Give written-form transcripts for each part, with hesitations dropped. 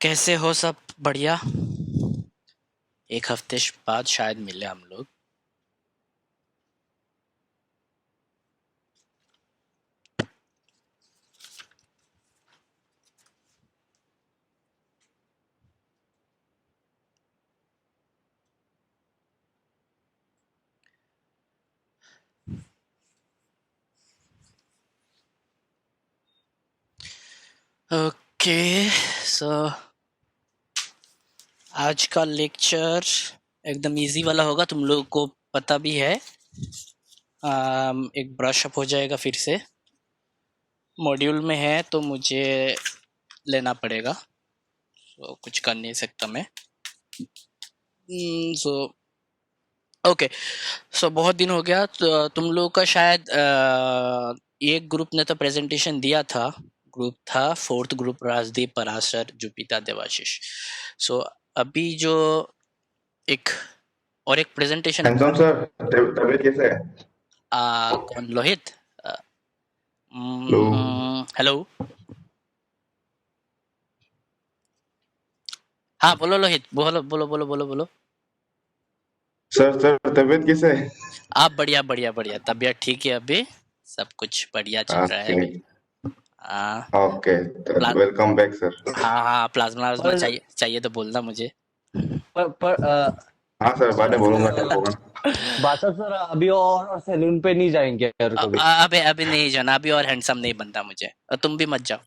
कैसे हो सब? बढ़िया। एक हफ्ते बाद शायद मिले हम लोग। ओके, सो आज का लेक्चर एकदम इजी वाला होगा, तुम लोगों को पता भी है। एक ब्रश अप हो जाएगा फिर से। मॉड्यूल में है तो मुझे लेना पड़ेगा, तो कुछ कर नहीं सकता मैं। सो ओके, सो बहुत दिन हो गया तो तुम लोगों का शायद एक ग्रुप ने तो प्रेजेंटेशन दिया था। ग्रुप था 4th ग्रुप, राजदीप, पराशर, जुपिता, देवाशीष। सो अभी जो एक और एक प्रेजेंटेशन हैंडसम सर, तबीयत कैसे है? कौन? लोहित? Hello hello. हाँ बोलो लोहित, बोलो बोलो बोलो बोलो बोलो। सर, तबीयत कैसे है? आप बढ़िया बढ़िया बढ़िया, तबीयत ठीक है अभी, सब कुछ बढ़िया चल रहा है ओके अभी। हाँ। ओके, प्ला, वेलकम बैक सर। हाँ हाँ, प्लाज्मा व्लाज्मा पर चाहिए चाहिए तो बोलना मुझे। पर हाँ सर, बाद में बोलूंगा, सर जब होगा। बादशाह सर अभी और सैलून पे नहीं जाएंगे यार कभी? अबे अभी नहीं जाना, अभी और हैंडसम नहीं बनता मुझे, और तुम भी मत जाओ।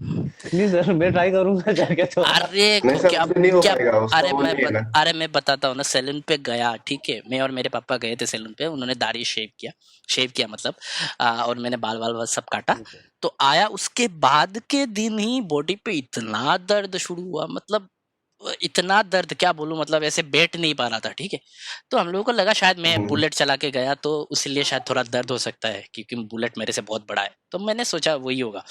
नहीं सर, मैं ट्राई करूंगा जाके थोड़ा। अरे नहीं सर, क्या उससे नहीं हो क्या? पाएगा, उसका वो नहीं है ना। अरे मैं बताता हूँ ना, सैलून पे गया, ठीक है, मैं और मेरे पापा गए थे सैलून पे, उन्होंने दाढ़ी शेव किया मतलब, और मैंने बाल वाल सब काटा। तो आया, उसके बाद के दिन ही बॉडी पे इतना दर्द शुरू हुआ, मतलब इतना दर्द क्या बोलूं, मतलब ऐसे बैठ नहीं पा रहा था, ठीक है। तो हम लोगों को लगा शायद मैं बुलेट चला के गया तो इसलिए शायद थोड़ा दर्द हो सकता है, क्योंकि बुलेट मेरे से बहुत बड़ा है, तो मैंने सोचा वही होगा।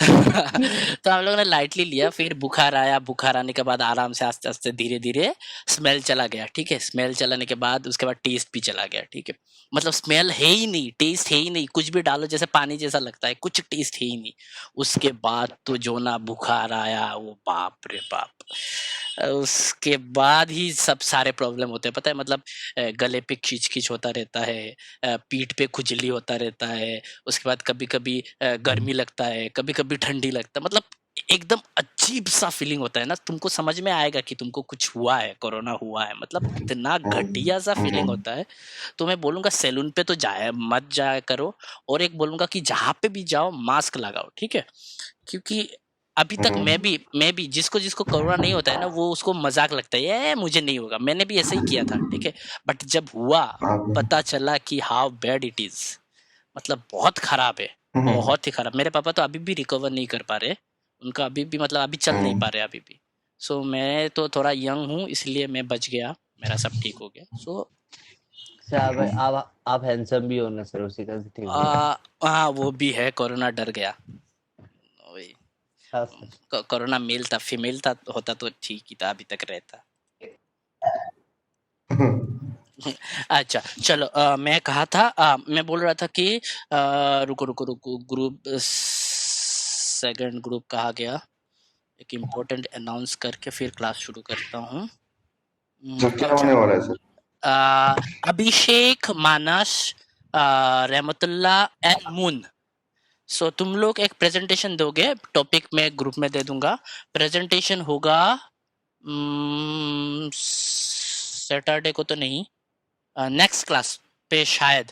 तो हम लोगों ने लाइटली लिया, फिर बुखार आया, बुखार आने के बाद आराम से आस्ते आस्ते धीरे धीरे स्मेल चला गया, ठीक है। स्मेल चलाने के बाद उसके बाद टेस्ट भी चला गया, ठीक है। मतलब स्मेल है ही नहीं, टेस्ट है ही नहीं, कुछ भी डालो जैसे पानी जैसा लगता है, कुछ टेस्ट है ही नहीं। उसके बाद तो जो ना बुखार आया, वो बाप रे बाप। उसके बाद ही सब सारे प्रॉब्लम होते हैं, पता है, मतलब गले पे खींच खींच होता रहता है, पीठ पे खुजली होता रहता है, उसके बाद कभी कभी गर्मी लगता है, कभी कभी ठंडी लगता है, मतलब एकदम अजीब सा फीलिंग होता है ना। तुमको समझ में आएगा कि तुमको कुछ हुआ है, कोरोना हुआ है, मतलब इतना घटिया सा फीलिंग होता है। तो मैं बोलूंगा सैलून पे तो जाए मत जाया करो, और एक बोलूंगा कि जहां पे भी जाओ मास्क लगाओ, ठीक है। क्योंकि अभी तक मैं भी जिसको जिसको कोरोना नहीं होता है ना, वो उसको मजाक लगता है, ये मुझे नहीं होगा, मैंने भी ऐसे ही किया था, ठीक है। बट जब हुआ, पता चला कि हाउ बैड इट इज, मतलब बहुत खराब है, बहुत ही खराब। मेरे पापा तो अभी भी रिकवर नहीं कर पा रहे, उनका अभी भी, मतलब अभी चल नहीं पा रहे अभी भी। सो मैं तो थोड़ा यंग हूँ, इसलिए मैं बच गया, मेरा सब ठीक हो गया। सो सर भाई आप हैंडसम भी हो ना सर, उसी का ठीक हो गया। हाँ वो भी है, कोरोना डर गया। वही, हाँ सर। कोरोना मेल था, फीमेल था, होता तो ठीक ही था, अभी तक रहता। अच्छा चलो, मैं कहा था, मैं बोल रहा था कि रुको रुको रुको, ग्रुप सेकंड ग्रुप कहा गया, एक इम्पोर्टेंट अनाउंस करके फिर क्लास शुरू करता हूँ। सर क्या होने वाला है sir? Abhishek, Manas, Rahmatullah and Moon. So तुम लोग एक प्रेजेंटेशन दोगे, टॉपिक में ग्रुप में दे दूंगा। प्रेजेंटेशन होगा सैटरडे को तो नहीं, नेक्स्ट क्लास पे शायद,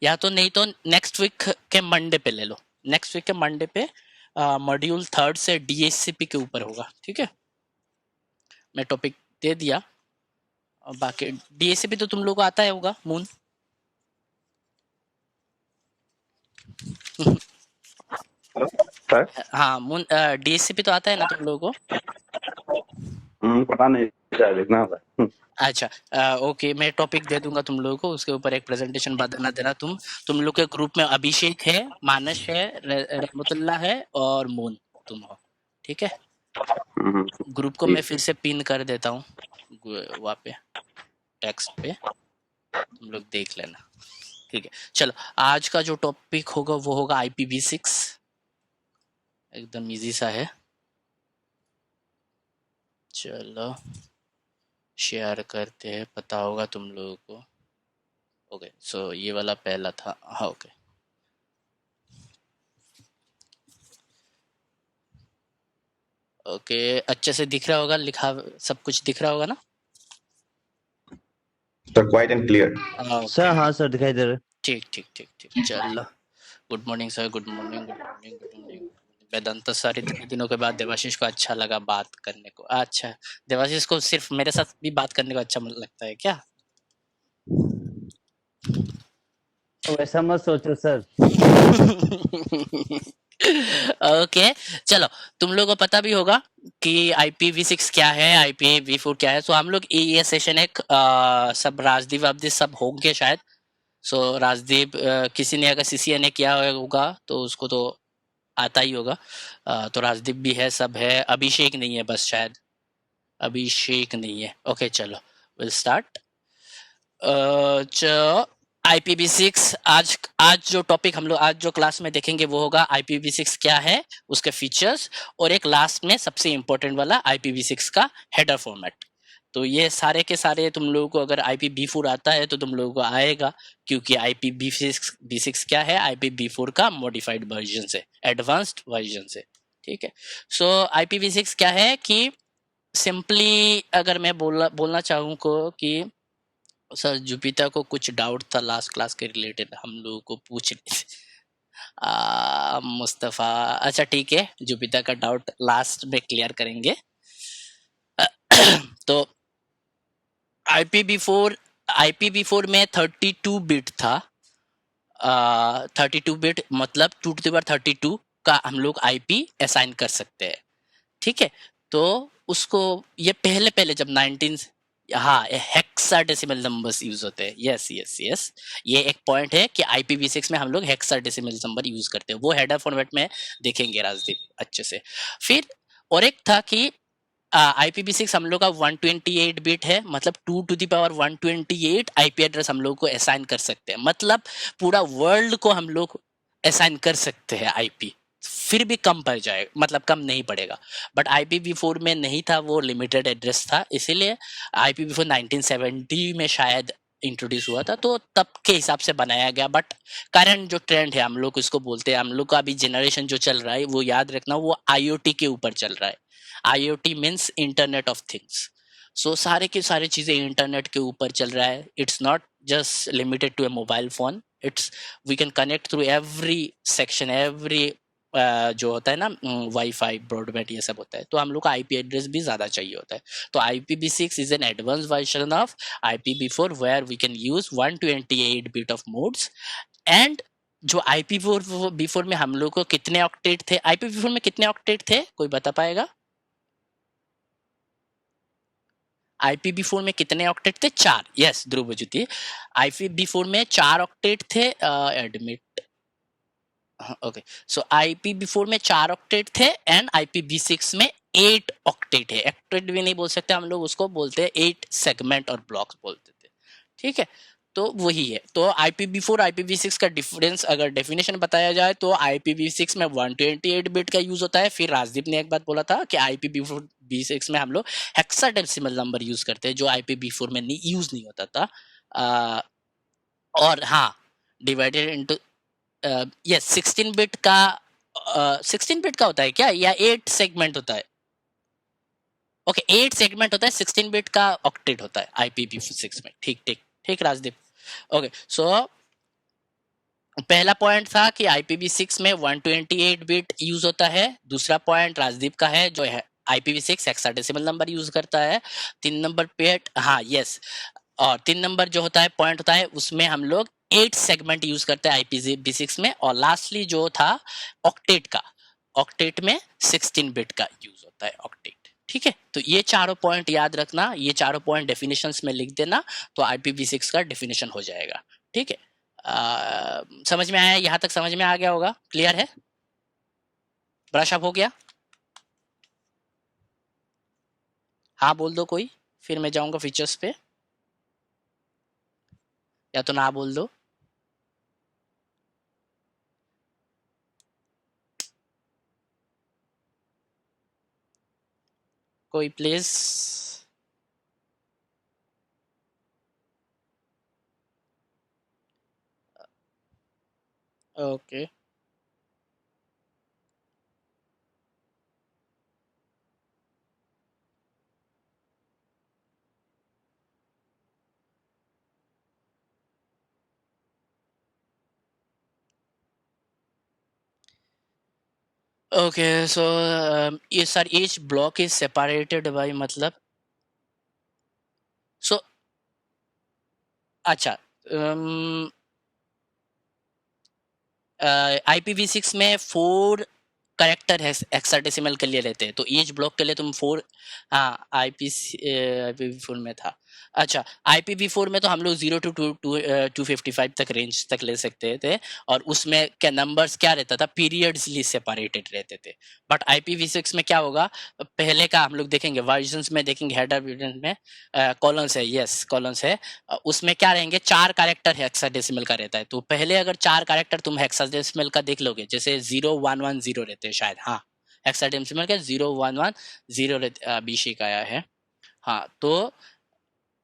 या तो नहीं तो नेक्स्ट वीक के मंडे पे ले लो। नेक्स्ट वीक के मंडे पे मॉड्यूल 3 से डीएससीपी के ऊपर होगा, ठीक है। मैं टॉपिक दे दिया, और बाकी डीएससीपी तो तुम लोग को आता है होगा, मून। सर हाँ मून, डीएससीपी तो आता है ना तुम लोगों को? पता नहीं, शायद देखना होगा। अच्छा, ओके, मैं टॉपिक दे दूंगा तुम लोगों को, उसके ऊपर एक प्रेजेंटेशन बना देना। तुम लोग के ग्रुप में अभिषेक है, मानस है, रहमतुल्ला है और मून तुम हो, ठीक है। ग्रुप को मैं फिर से पिन कर देता हूँ वहाँ पे टेक्स्ट पे, तुम लोग देख लेना, ठीक है। चलो, आज का जो टॉपिक होगा वो होगा IPv6, एकदम इजी सा है। चलो शेयर करते हैं, पता होगा तुम लोगों को। ओके, सो ये वाला पहला था, हाँ ओके। ओके, अच्छे से दिख रहा होगा, लिखा सब कुछ दिख रहा होगा ना? Sir quite and clear. Sir हाँ सर दिखाई दे रहा है। ठीक ठीक ठीक ठीक, चलो। Good morning sir, good morning, good morning, good morning. Vedant sir, इतने दिनों के बाद देवाशीष को अच्छा लगा बात करने को। अच्छा, देवाशीष को सिर्फ मेरे साथ भी बात करने को अच्छा लगता है क्या? वैसा मत सोचो सर। ओके, चलो, तुम लोगों को पता भी होगा कि IPv6 क्या है, IPv4 क्या है। सो हम लोग ये सेशन एक सब राजदीप वाजदीप सब होंगे शायद। सो राजदीप, किसी ने अगर CCNA किया होगा तो उसको तो आता ही होगा। तो राजदीप भी है, सब है। अभिषेक नहीं है बस, शायद अभिषेक नहीं है। ओके चलो, विल स्टार्ट। IPv6, आज जो टॉपिक हम लोग आज जो क्लास में देखेंगे वो होगा IPv6 क्या है, उसके फीचर्स, और एक लास्ट में सबसे इम्पोर्टेंट वाला IPv6 का हेडर फॉर्मेट। तो ये सारे के सारे तुम लोगों को अगर IPv4 आता है तो तुम लोगों को आएगा, क्योंकि IPv6 क्या है, IPv4 का मॉडिफाइड वर्जन से, एडवांस्ड वर्जन से, ठीक है। सो IPv6 क्या है कि सिंपली अगर मैं बोलना चाहूँ को कि सर जुपिटर को कुछ डाउट था लास्ट क्लास के रिलेटेड, हम लोगों को पूछ रहे थे मुस्तफ़ा। अच्छा ठीक है, जुपिटर का डाउट लास्ट में क्लियर करेंगे। तो IPv4 में 32 बिट था। 32 बिट मतलब 2^32 का हम लोग IP असाइन कर सकते हैं, ठीक है। तो उसको ये पहले जब 19 हाँ हेक्साडेसिमल नंबर्स यूज होते हैं। यस यस यस, ये एक पॉइंट है कि IPv6 में हम लोग हेक्साडेसिमल नंबर यूज करते हैं, वो हेडर फॉर्मेट में देखेंगे राजदीप अच्छे से। फिर और एक था कि IPv6 हम लोग का 128 बिट है, मतलब 2^128 IP एड्रेस हम लोग को असाइन कर सकते हैं, मतलब पूरा वर्ल्ड को हम लोग असाइन कर सकते हैं IP। फिर भी कम पड़ जाए, मतलब कम नहीं पड़ेगा। बट IPv4 में नहीं था, वो लिमिटेड एड्रेस था, इसीलिए IPv4 1970 में शायद इंट्रोड्यूस हुआ था, तो तब के हिसाब से बनाया गया। बट करंट जो ट्रेंड है हम लोग इसको बोलते हैं, हम लोग का अभी जनरेशन जो चल रहा है वो याद रखना, वो IoT के ऊपर चल रहा है। IoT means internet of things. So सारे की सारी चीजें इंटरनेट के ऊपर चल रहा है। It's not just limited to a mobile phone, it's we can connect through every section, every जो होता है ना वाईफाई, ब्रॉडबैंड, ये सब होता है। तो हम लोग का IP एड्रेस भी ज्यादा चाहिए होता है। तो IPv6 is an advance version of IPv4 where we can use 128 bit of modes. And जो IPv4 में हम लोग को कितने ऑक्टेट थे, IPv4 में कितने ऑक्टेट थे, कोई बता पाएगा? IPv4 में कितने ऑक्टेट थे? 4। यस ध्रुव ज्योति, IPv4 में 4 ऑक्टेट थे। Admit, okay. सो IPv4 में 4 ऑक्टेट थे एंड IPv6 में 8 ऑक्टेट है। ऑक्टेट भी नहीं बोल सकते हम लोग, उसको बोलते हैं 8 सेगमेंट और ब्लॉक्स बोलते थे, ठीक है। तो वही है। तो IPv4 IPv6 का डिफरेंस अगर डेफिनेशन बताया जाए तो IPv6 में 128 बिट का यूज होता है। फिर राजदीप ने एक बात बोला था कि IPv6 में हम लोग हेक्साडेसिमल नंबर यूज करते हैं, जो IPv4 में यूज नहीं होता था। और हाँ, डिवाइडेड इनटू यस 16 बिट का 16 बिट का होता है क्या, या 8 सेगमेंट होता है? ओके 8 सेगमेंट होता है, 16 बिट का ऑक्टेट होता है IPv6 में। ठीक ठीक ठीक राजदीप। ओके सो पहला पॉइंट था कि IPv6 में 128 बिट यूज होता है। दूसरा पॉइंट राजदीप का है जो है IPv6 हेक्साडेसिमल नंबर यूज करता है। 3 नंबर पे हाँ यस, और 3 नंबर जो होता है पॉइंट होता है उसमें हम लोग 8 सेगमेंट यूज करते हैं IPv6 में। और लास्टली जो था ऑक्टेट का, ऑक्टेट में 16 बिट का यूज होता है ऑक्टेट। ठीक है, तो ये चारों पॉइंट याद रखना, ये चारों पॉइंट डेफिनेशंस में लिख देना, तो IPv6 का डेफिनेशन हो जाएगा। ठीक है, समझ में आया? यहाँ तक समझ में आ गया होगा, क्लियर है? ब्रश अप हो गया? हाँ बोल दो कोई, फिर मैं जाऊंगा फीचर्स पे, या तो ना बोल दो। कोई प्लीज। ओके ओके सो ये sir each block is separated by मतलब सो अच्छा IPv6 में 4 करेक्टर हेक्साडेसिमल के लिए रहते हैं, तो ईच ब्लॉक के लिए तुम 4 हाँ IPv4 में था। अच्छा IPv4 में तो हम लोग 0 to 255 तक रेंज तक ले सकते थे, और उसमें क्या नंबर्स क्या रहता था, पीरियड्सली सेपरेटेड रहते थे। बट IPv6 में क्या होगा, पहले का हम लोग देखेंगे वर्जन्स में, देखेंगे हेडर में कॉलम्स है, यस कॉलम्स है, उसमें क्या रहेंगे 4 कैरेक्टर हेक्साडेसिमल का रहता है। तो पहले अगर 4 कैरेक्टर तुम हेक्साडेसिमल का देख लोगे, जैसे 0110 रहते हैं शायद, हाँ हेक्साडेसिमल के 0110 अभिषेक आया है। हाँ तो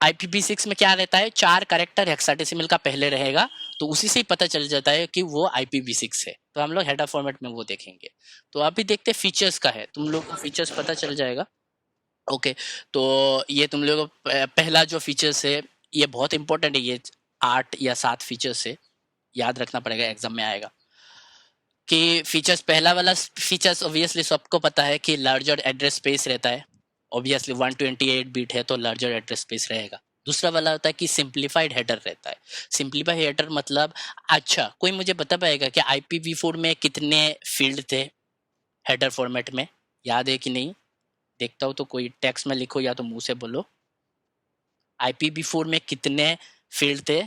IPv6 में क्या रहता है, 4 कैरेक्टर हेक्साडेसिमल का पहले रहेगा, तो उसी से ही पता चल जाता है कि वो IPv6 है। तो हम लोग हेडर फॉर्मेट में वो देखेंगे। तो अभी देखते फीचर्स का है, तुम लोग को फीचर्स पता चल जाएगा। ओके तो ये तुम लोग पहला जो फीचर्स है ये बहुत इंपॉर्टेंट है, ये 8 या 7 फीचर्स है, याद रखना पड़ेगा, एग्जाम में आएगा। कि फीचर्स, पहला वाला फीचर्स ऑब्वियसली सबको पता है कि लार्जर एड्रेस स्पेस रहता है, ऑब्वियसली 128 बिट है तो लार्जर एड्रेस स्पेस रहेगा। दूसरा वाला होता है कि सिंप्लीफाइड हेडर रहता है। सिंप्लीफाइड हेडर मतलब, अच्छा कोई मुझे बता पाएगा कि IPv4 में कितने फील्ड थे हेडर फॉर्मेट में, याद है कि नहीं? देखता हूँ तो कोई टेक्स्ट में लिखो या तो मुंह से बोलो। IPv4 में कितने फील्ड थे?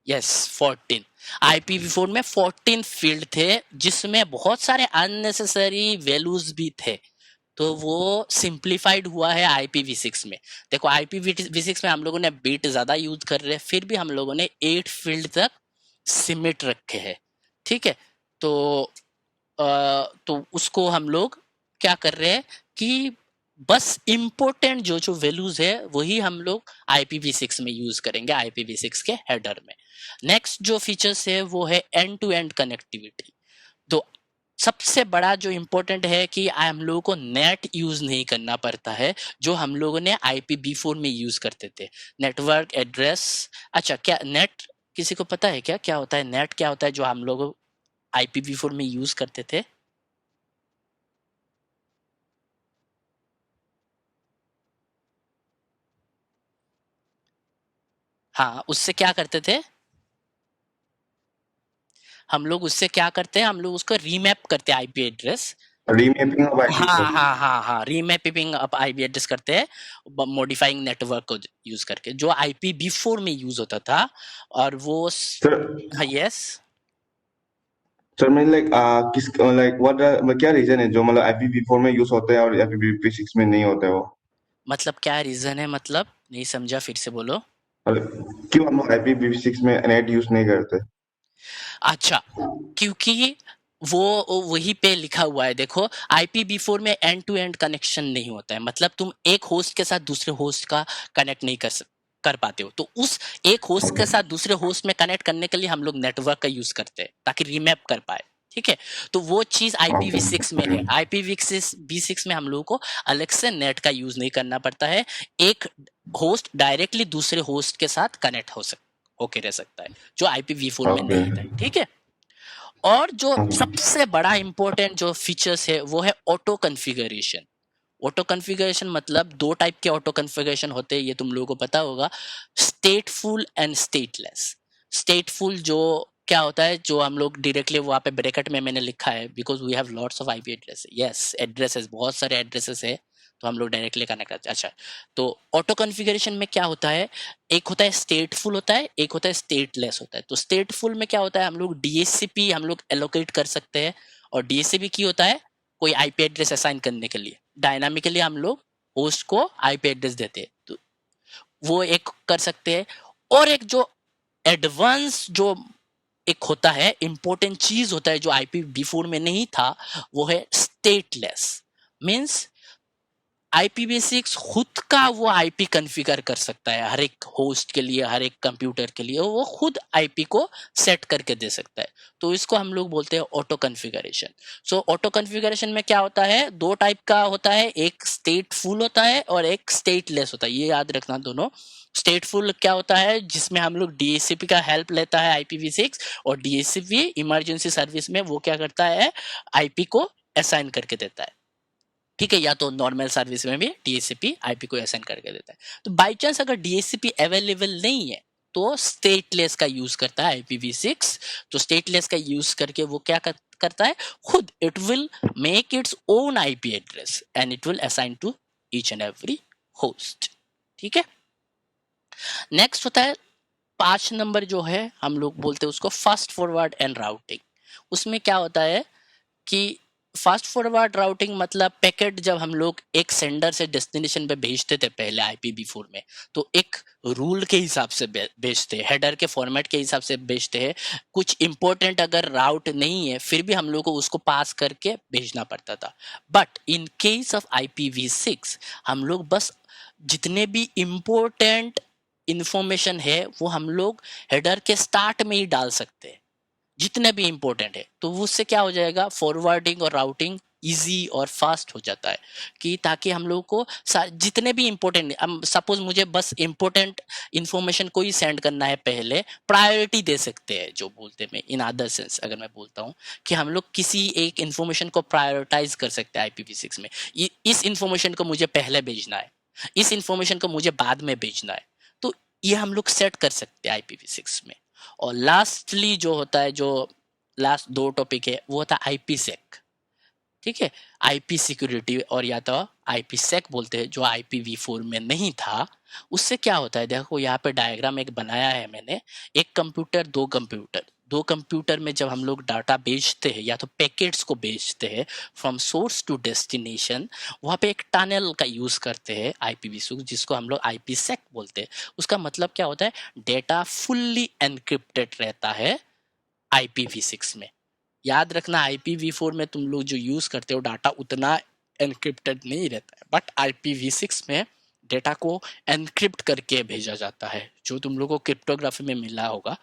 यस 14। IPv4 में 14 फील्ड थे, जिसमें बहुत सारे अननेसेसरी वैल्यूज भी थे। तो वो सिंप्लीफाइड हुआ है IPv6 में। देखो IPv6 में हम लोगों ने बिट ज्यादा यूज कर रहे हैं, फिर भी हम लोगों ने 8 फील्ड तक सिमिट रखे हैं। ठीक है, तो तो उसको हम लोग क्या कर रहे हैं कि बस इम्पोर्टेंट जो जो वैल्यूज है वही हम लोग IPv6 में यूज करेंगे, IPv6 के हेडर में। नेक्स्ट जो फीचर्स है वो है एंड टू एंड कनेक्टिविटी। तो सबसे बड़ा जो इम्पोर्टेंट है कि हम लोगों को नेट यूज नहीं करना पड़ता है, जो हम लोगों ने IPv4 में यूज करते थे। नेटवर्क एड्रेस, अच्छा क्या नेट किसी को पता है क्या, क्या होता है नेट, क्या होता है जो हम लोग IPv4 में यूज करते थे? हाँ उससे क्या करते थे हम लोग, उससे क्या करते हैं हम लोग, उसको रीमैप करते हैं IP address. Remapping of IP हाँ एड्रेस। हाँ हाँ हाँ रीमैपिंग अप आईपी एड्रेस करते हैं मॉडिफाइंग नेटवर्क को यूज करके, जो IPv4 में यूज होता था। और वो सर हाँ यस सर मैं लाइक किस लाइक व्हाट क्या रीजन है जो मतलब IPv4 में यूज होता है और IPv6 में नहीं होता है वो? मतलब क्या रीजन है, मतलब नहीं समझा, फिर से बोलो। क्यों हम लोग IPv6 में नेट यूज नहीं करते? अच्छा, क्योंकि वो वही पे लिखा हुआ है, देखो IPv4 में एंड टू एंड कनेक्शन नहीं होता है, मतलब तुम एक होस्ट के साथ दूसरे होस्ट का कनेक्ट नहीं कर पाते हो। तो उस एक होस्ट के साथ दूसरे होस्ट में कनेक्ट करने के लिए हम लोग नेटवर्क का यूज करते हैं ताकि रिमैप कर पाए, ठीक है। तो वो चीज IPv6 में है। IPv6 में हम लोगों को अलग से नेट का यूज नहीं करना पड़ता है, एक होस्ट डायरेक्टली दूसरे होस्ट के साथ कनेक्ट होके रह सकता है, जो IPv4 में नहीं था, ठीक है। और जो सबसे बड़ा इंपॉर्टेंट जो फीचर्स है वो है ऑटो कॉन्फ़िगरेशन। ऑटो कॉन्फ़िगरेशन मतलब दो टाइप के ऑटो कॉन्फ़िगरेशन होते हैं, ये तुम लोगों को पता होगा, स्टेटफुल एंड स्टेटलेस। स्टेटफुल जो क्या होता है, जो हम लोग डायरेक्टली वहाँ पे ब्रैकेट में मैंने लिखा है, because we have lots of IP address, yes addresses, बहुत सारे एड्रेसेस है, तो हम लोग डायरेक्टली कनेक्ट करते हैं। अच्छा, तो ऑटो कॉन्फ़िगरेशन में क्या होता है, एक होता है स्टेटफुल होता है, एक होता है स्टेटलेस होता है। तो स्टेटफुल में क्या होता है, हम लोग डीएचसीपी हम लोग एलोकेट कर सकते हैं, और डीएचसीपी की होता है कोई आईपी एड्रेस असाइन करने के लिए डायनामिकली हम लोग होस्ट को आईपी एड्रेस देते हैं, तो वो एक कर सकते हैं। और एक जो एडवांस जो एक होता है, इंपॉर्टेंट चीज होता है जो IPv4 में नहीं था, वो है स्टेटलेस। मींस IPv6 खुद का वो आईपी कॉन्फ़िगर कर सकता है, हर एक होस्ट के लिए, हर एक कंप्यूटर के लिए वो खुद आईपी को सेट करके दे सकता है। तो इसको हम लोग बोलते हैं ऑटो कॉन्फ़िगरेशन। सो ऑटो कॉन्फ़िगरेशन में क्या होता है, दो टाइप का होता है, एक स्टेटफुल होता है और एक स्टेटलेस होता है, ये याद रखना दोनों। स्टेटफुल क्या होता है, जिसमें हम लोग डीएचसीपी का हेल्प लेता है IPv6, और डीएचसीपी इमरजेंसी सर्विस में वो क्या करता है, आईपी को असाइन करके देता है, ठीक है। या तो नॉर्मल सर्विस में भी डीएचसीपी आईपी को असाइन करके देता है। तो बाई चांस अगर डीएचसीपी अवेलेबल नहीं है तो स्टेटलेस का यूज करता है IPv6। तो स्टेटलेस का यूज करके वो क्या करता है, खुद it will make its own IP address and it will assign to each and every host, ठीक है। नेक्स्ट होता है 5 नंबर जो है, हम लोग बोलते हैं उसको फास्ट फॉरवर्ड एंड राउटिंग। उसमें क्या होता है कि फास्ट फॉरवर्ड राउटिंग मतलब पैकेट जब हम लोग एक सेंडर से डेस्टिनेशन पे भेजते थे पहले IPv4 में, तो एक रूल के हिसाब से भेजते हैं, हेडर के फॉर्मेट के हिसाब से भेजते हैं। कुछ इंपॉर्टेंट अगर राउट नहीं है फिर भी हम लोग को उसको पास करके भेजना पड़ता था। But in case of IPv6 हम लोग बस जितने भी इंपॉर्टेंट इंफॉर्मेशन है वो हम लोग हेडर के स्टार्ट में ही डाल सकते हैं, जितने भी इंपॉर्टेंट है। तो उससे क्या हो जाएगा, फॉरवर्डिंग और राउटिंग इजी और फास्ट हो जाता है, कि ताकि हम लोग को जितने भी इंपॉर्टेंट, सपोज मुझे बस इंपॉर्टेंट इंफॉर्मेशन को ही सेंड करना है, पहले प्रायोरिटी दे सकते हैं, जो बोलते हैं इन अदर सेंस अगर मैं बोलता हूँ कि हम लोग किसी एक इंफॉर्मेशन को प्रायोरिटाइज कर सकते हैं IPv6 में, इस इंफॉर्मेशन को मुझे पहले भेजना है, इस इंफॉर्मेशन को मुझे बाद में भेजना है, तो ये हम लोग सेट कर सकते हैं IPv6 में। और लास्टली जो होता है, जो लास्ट 2 टॉपिक है, वो होता है IPsec, ठीक है। आईपी सिक्योरिटी, और या तो IPsec बोलते हैं, जो IPv4 में नहीं था। उससे क्या होता है, देखो यहाँ पे डायग्राम एक बनाया है मैंने, एक कंप्यूटर, दो कंप्यूटर में जब हम लोग डाटा भेजते हैं या तो पैकेट्स को भेजते हैं फ्रॉम सोर्स टू डेस्टिनेशन, वहाँ पे एक टनल का यूज करते हैं IPv6, जिसको हम लोग IPsec बोलते हैं। उसका मतलब क्या होता है, डेटा फुल्ली एनक्रिप्टेड रहता है IPv6 में। याद रखना IPv4 में तुम लोग जो यूज करते हो डाटा उतना एनक्रिप्टेड नहीं रहता है, बट IPv6 में डेटा को एनक्रिप्ट करके भेजा जाता है, जो तुम लोग को क्रिप्टोग्राफी में मिला होगा,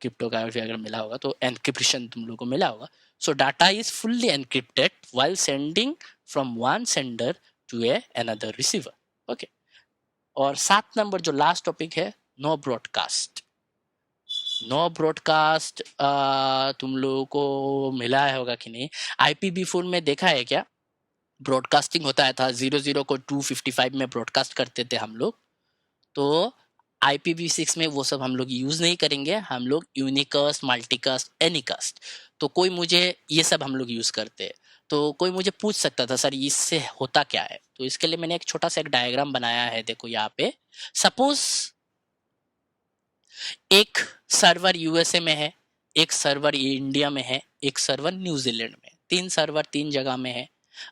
क्रिप्टोग्राफी अगर मिला होगा तो एनक्रिप्शन तुम लोग को मिला होगा। So data is fully encrypted while sending from one sender to another receiver, okay. और 7 नंबर जो लास्ट टॉपिक है, नो ब्रॉडकास्ट। नो ब्रॉडकास्ट तुम लोगों को मिला है होगा कि नहीं, IPv4 में देखा है क्या, ब्रॉडकास्टिंग होता था, 00 को 255 में ब्रॉडकास्ट करते थे हम लोग। तो IPv6 में वो सब हम लोग यूज नहीं करेंगे, हम लोग यूनिकास्ट, मल्टीकास्ट, एनीकास्ट। तो कोई मुझे ये सब हम लोग यूज करते हैं, तो कोई मुझे पूछ सकता था सर इससे होता क्या है, तो इसके लिए मैंने एक छोटा सा एक डायग्राम बनाया है, देखो यहाँ पे। सपोज एक सर्वर USA में है, एक सर्वर ये इंडिया में है, एक सर्वर न्यूजीलैंड में, 3 सर्वर 3 जगह में है।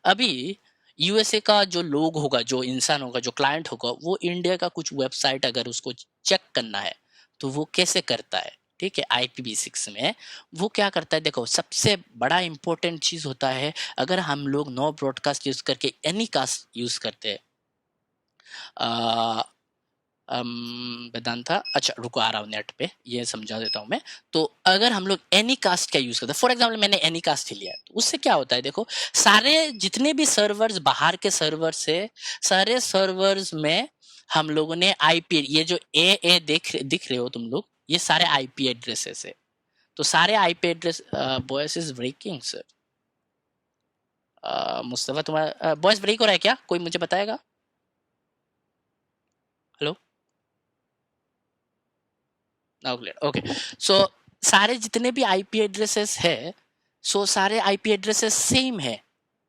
अभी यूएसए का जो लोग होगा, जो इंसान होगा, जो क्लाइंट होगा, वो इंडिया का कुछ वेबसाइट अगर उसको चेक करना है तो वो कैसे करता है, ठीक है। IPv6 में वो क्या करता है, देखो सबसे बड़ा इंपॉर्टेंट चीज होता है, अगर हम लोग नो ब्रॉडकास्ट यूज करके एनी कास्ट यूज करते हैं, वेदांता, अच्छा रुको आ रहा हूँ नेट पे, ये समझा देता हूँ मैं। तो अगर हम लोग एनी कास्ट का यूज करते हैं, फॉर एग्जाम्पल मैंने एनी कास्ट ही लिया है, तो उससे क्या होता है, देखो सारे जितने भी सर्वर्स बाहर के सर्वर से, सारे सर्वर्स में हम लोगों ने आईपी, ये जो ए दिख रहे हो तुम लोग, ये सारे आईपी एड्रेसेस है। तो सारे IP address, voice is breaking sir, Mustafa तुम्हारा वॉइस ब्रेक हो रहा है क्या, कोई मुझे बताएगा? Hello, now clear, okay. So सारे जितने भी आईपी एड्रेसेस है, सो सारे आईपी एड्रेसेस सेम है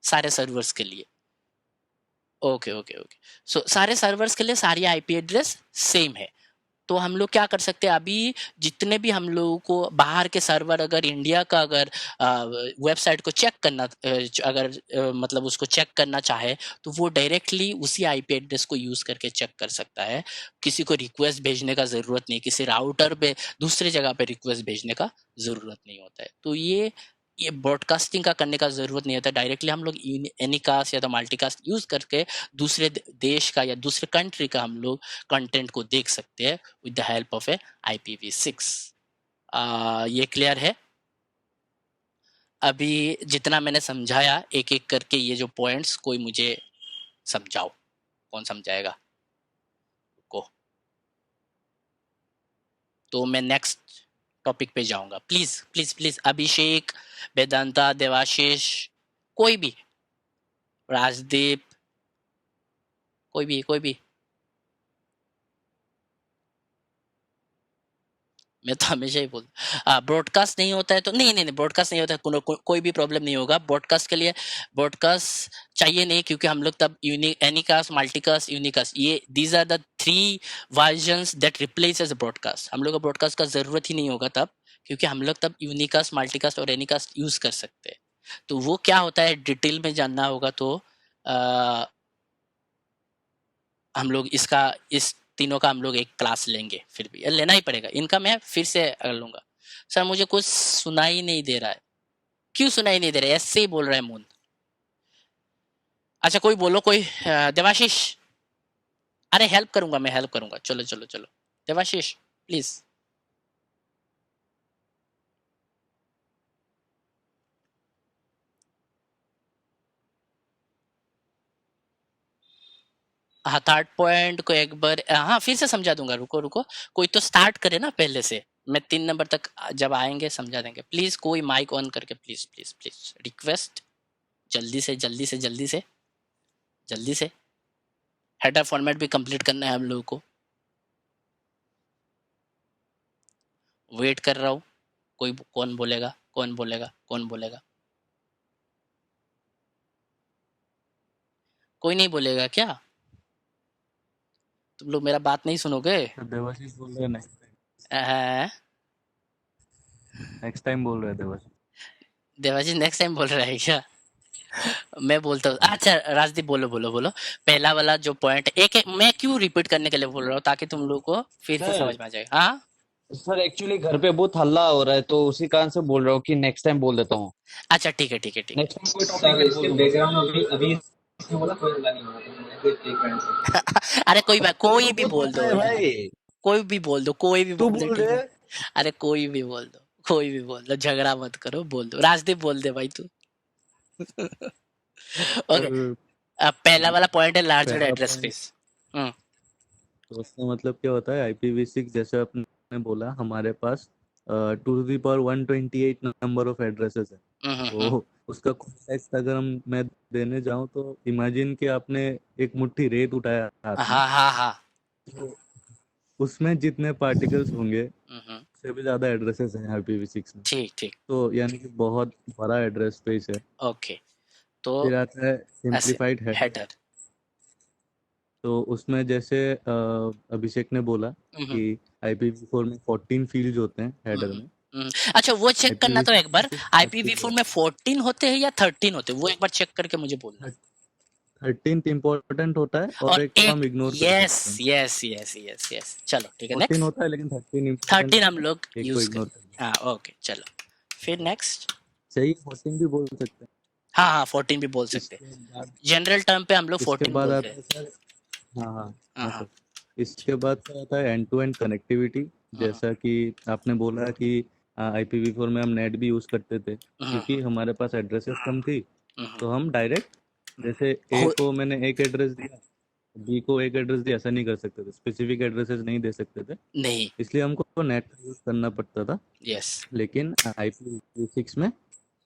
सारे सर्वर्स के लिए। ओके ओके ओके, सो सारे सर्वर्स के लिए सारी आईपी एड्रेस सेम है। तो हम लोग क्या कर सकते हैं, अभी जितने भी हम लोगों को बाहर के सर्वर, अगर इंडिया का अगर वेबसाइट को चेक करना, अगर मतलब उसको चेक करना चाहे, तो वो डायरेक्टली उसी आईपी एड्रेस को यूज करके चेक कर सकता है। किसी को रिक्वेस्ट भेजने का जरूरत नहीं, किसी राउटर पे दूसरे जगह पे रिक्वेस्ट भेजने का जरूरत नहीं होता है। तो ये ब्रॉडकास्टिंग का करने का जरूरत नहीं होता, डायरेक्टली हम लोग एनीकास्ट या तो मल्टीकास्ट यूज करके दूसरे देश का या दूसरे कंट्री का हम लोग कंटेंट को देख सकते हैं with the help of A IPv6। ये क्लियर है? अभी जितना मैंने समझाया एक एक करके ये जो पॉइंट्स, कोई मुझे समझाओ, कौन समझाएगा को? तो मैं नेक्स्ट टॉपिक पे जाऊंगा। प्लीज प्लीज प्लीज, अभिषेक, वेदांता, देवाशीष, कोई भी, राजदीप, कोई भी। मैं तो हमेशा ही बोल, ब्रॉडकास्ट नहीं होता है तो नहीं ब्रॉडकास्ट नहीं होता है, कोई भी प्रॉब्लम नहीं होगा ब्रॉडकास्ट के लिए। ब्रॉडकास्ट चाहिए नहीं, क्योंकि हम लोग तब एनीकास्ट, मल्टीकास्ट, यूनिकास्ट, ये these are the 3 versions that replaces broadcast. हम लोग को ब्रॉडकास्ट का जरूरत ही नहीं होगा तब, क्योंकि हम लोग तब यूनिकास्ट, मल्टीकास्ट और एनीकास्ट यूज कर सकते हैं। तो वो क्या होता है डिटेल में जानना होगा तो हम लोग इस तीनों का हम लोग एक क्लास लेंगे, फिर भी लेना ही पड़ेगा, इनका मैं फिर से लूंगा। सर मुझे कुछ सुनाई नहीं दे रहा है, क्यों सुनाई नहीं दे रहा है? ऐसे ही बोल रहा है मून। अच्छा कोई बोलो, कोई देवाशीष, अरे हेल्प करूंगा, मैं हेल्प करूंगा, चलो चलो चलो, देवाशीष प्लीज। हाँ, थर्ड पॉइंट को एक बार हाँ फिर से समझा दूंगा, रुको रुको, कोई तो स्टार्ट करे ना पहले से, मैं 3 नंबर तक जब आएंगे समझा देंगे। प्लीज कोई माइक ऑन करके, प्लीज प्लीज प्लीज, रिक्वेस्ट, जल्दी से जल्दी से जल्दी से जल्दी से। हेडर फॉर्मेट भी कंप्लीट करना है हम लोगों को। वेट कर रहा हूँ, कोई कौन बोलेगा, कौन बोलेगा, कौन बोलेगा? कोई नहीं बोलेगा क्या? तुम लोग मेरा बात नहीं सुनोगे? तो देवाशीष बोल रहे हैं अह, नेक्स्ट टाइम बोल रहे हैं देवाशीष। देवाजी नेक्स्ट टाइम बोल रहा है क्या? मैं बोलता हूँ, अच्छा राजदीप बोलो बोलो बोलो। पहला वाला जो पॉइंट एक मैं क्यों रिपीट करने के लिए बोल रहा हूँ, ताकि तुम लोग को फिर से सर समझ में आ जाएगा। हाँ सर एक्चुअली घर पे बहुत हल्ला हो रहा है, तो उसी कारण से बोल रहा हूँ कि नेक्स्ट टाइम बोल देता हूँ। अच्छा ठीक है ठीक है ठीक नेक्स्ट टाइम कोई टॉपिक सर में इसके बोलूंगा। बैकग्राउंड में अभी इसने बोला कोई हल्ला नहीं हो रहा है, कोई एक फ्रेंड से। है। अरे कोई बात, कोई तो भी बहुत बोल मजा दो, है भाई। कोई भी बोल दो, कोई भी तू बोल दो, बोल ठीक रहे है। अरे कोई भी बोल दो, कोई भी बोल दो, झगड़ा मत करो, बोल दो। राजदीप बोल दे भाई तू। ओके, और अब पहला वाला पॉइंट है लार्जर पहला एड्रेस पॉइंट, स्पेस। हम्म तो उसका मतलब क्या होता है, IPv6 जैसे आपने बोला, हमारे पास 2 to the power 128 number of addresses है। हम्म तो उसका कॉन्टेक्स्ट अगर मैं देने जाऊं, तो इमेजिन कि आपने एक मुट्ठी रेत उठाया हाथ में, हाँ हाँ हाँ। तो उसमें जितने पार्टिकल्स होंगे हम्म, उससे भी ज्यादा एड्रेसेस हैं IPv6 में। ठीक ठीक, तो यानी कि बहुत बड़ा एड्रेस स्पेस है। ओके। तो फिर आता है ऐसे सिंप्लीफाइड हेडर। हेडर। तो उसमें जैसे अभिषेक ने बोला हम्म कि IPv4 में 14 फील्ड्स होते हैं हेडर में। अच्छा वो चेक करना तो एक बार IPv6 IPv4 में 14 होते हैं या 13 होते हैं, वो एक बार चेक करके मुझे बोलना। 13 इम्पोर्टेंट होता है और और एक को एक हम इग्नोर कर यस सकते हैं। यस यस यस यस, चलो ठीक है 14 नेक्स्ट। होता है लेकिन 13 इम्पोर्टेंट 13 हम होता है, लोग एक को यूज इग्नोर कर, कर। हाँ ओके चलो फिर नेक्स्ट। सही 14 भी बोल सकते हैं। हाँ हाँ 14 भी बोल सकते हैं, इसके बाद जनरल टर्म पे हम लोग इसके 14 बाद बोलते आता हैं। है सर, हाँ हाँ हाँ हाँ हाँ सर, इसके बाद सर आता है एंड टू एंड कनेक्टिविटी। हाँ जैसा कि आपने बोला कि IPv4 में हम नेट भी यूज़ करते थे क्योंकि हमारे पास एड्रेसेस कम थी, तो हम डायरेक्ट जैसे ए हो को मैंने एक एड्रेस दिया, बी को एक एड्रेस दिया, ऐसा नहीं कर सकते थे, स्पेसिफिक एड्रेसेस नहीं दे सकते थे, नहीं, इसलिए हमको नेट का यूज़ करना पड़ता था। यस लेकिन IPv6 में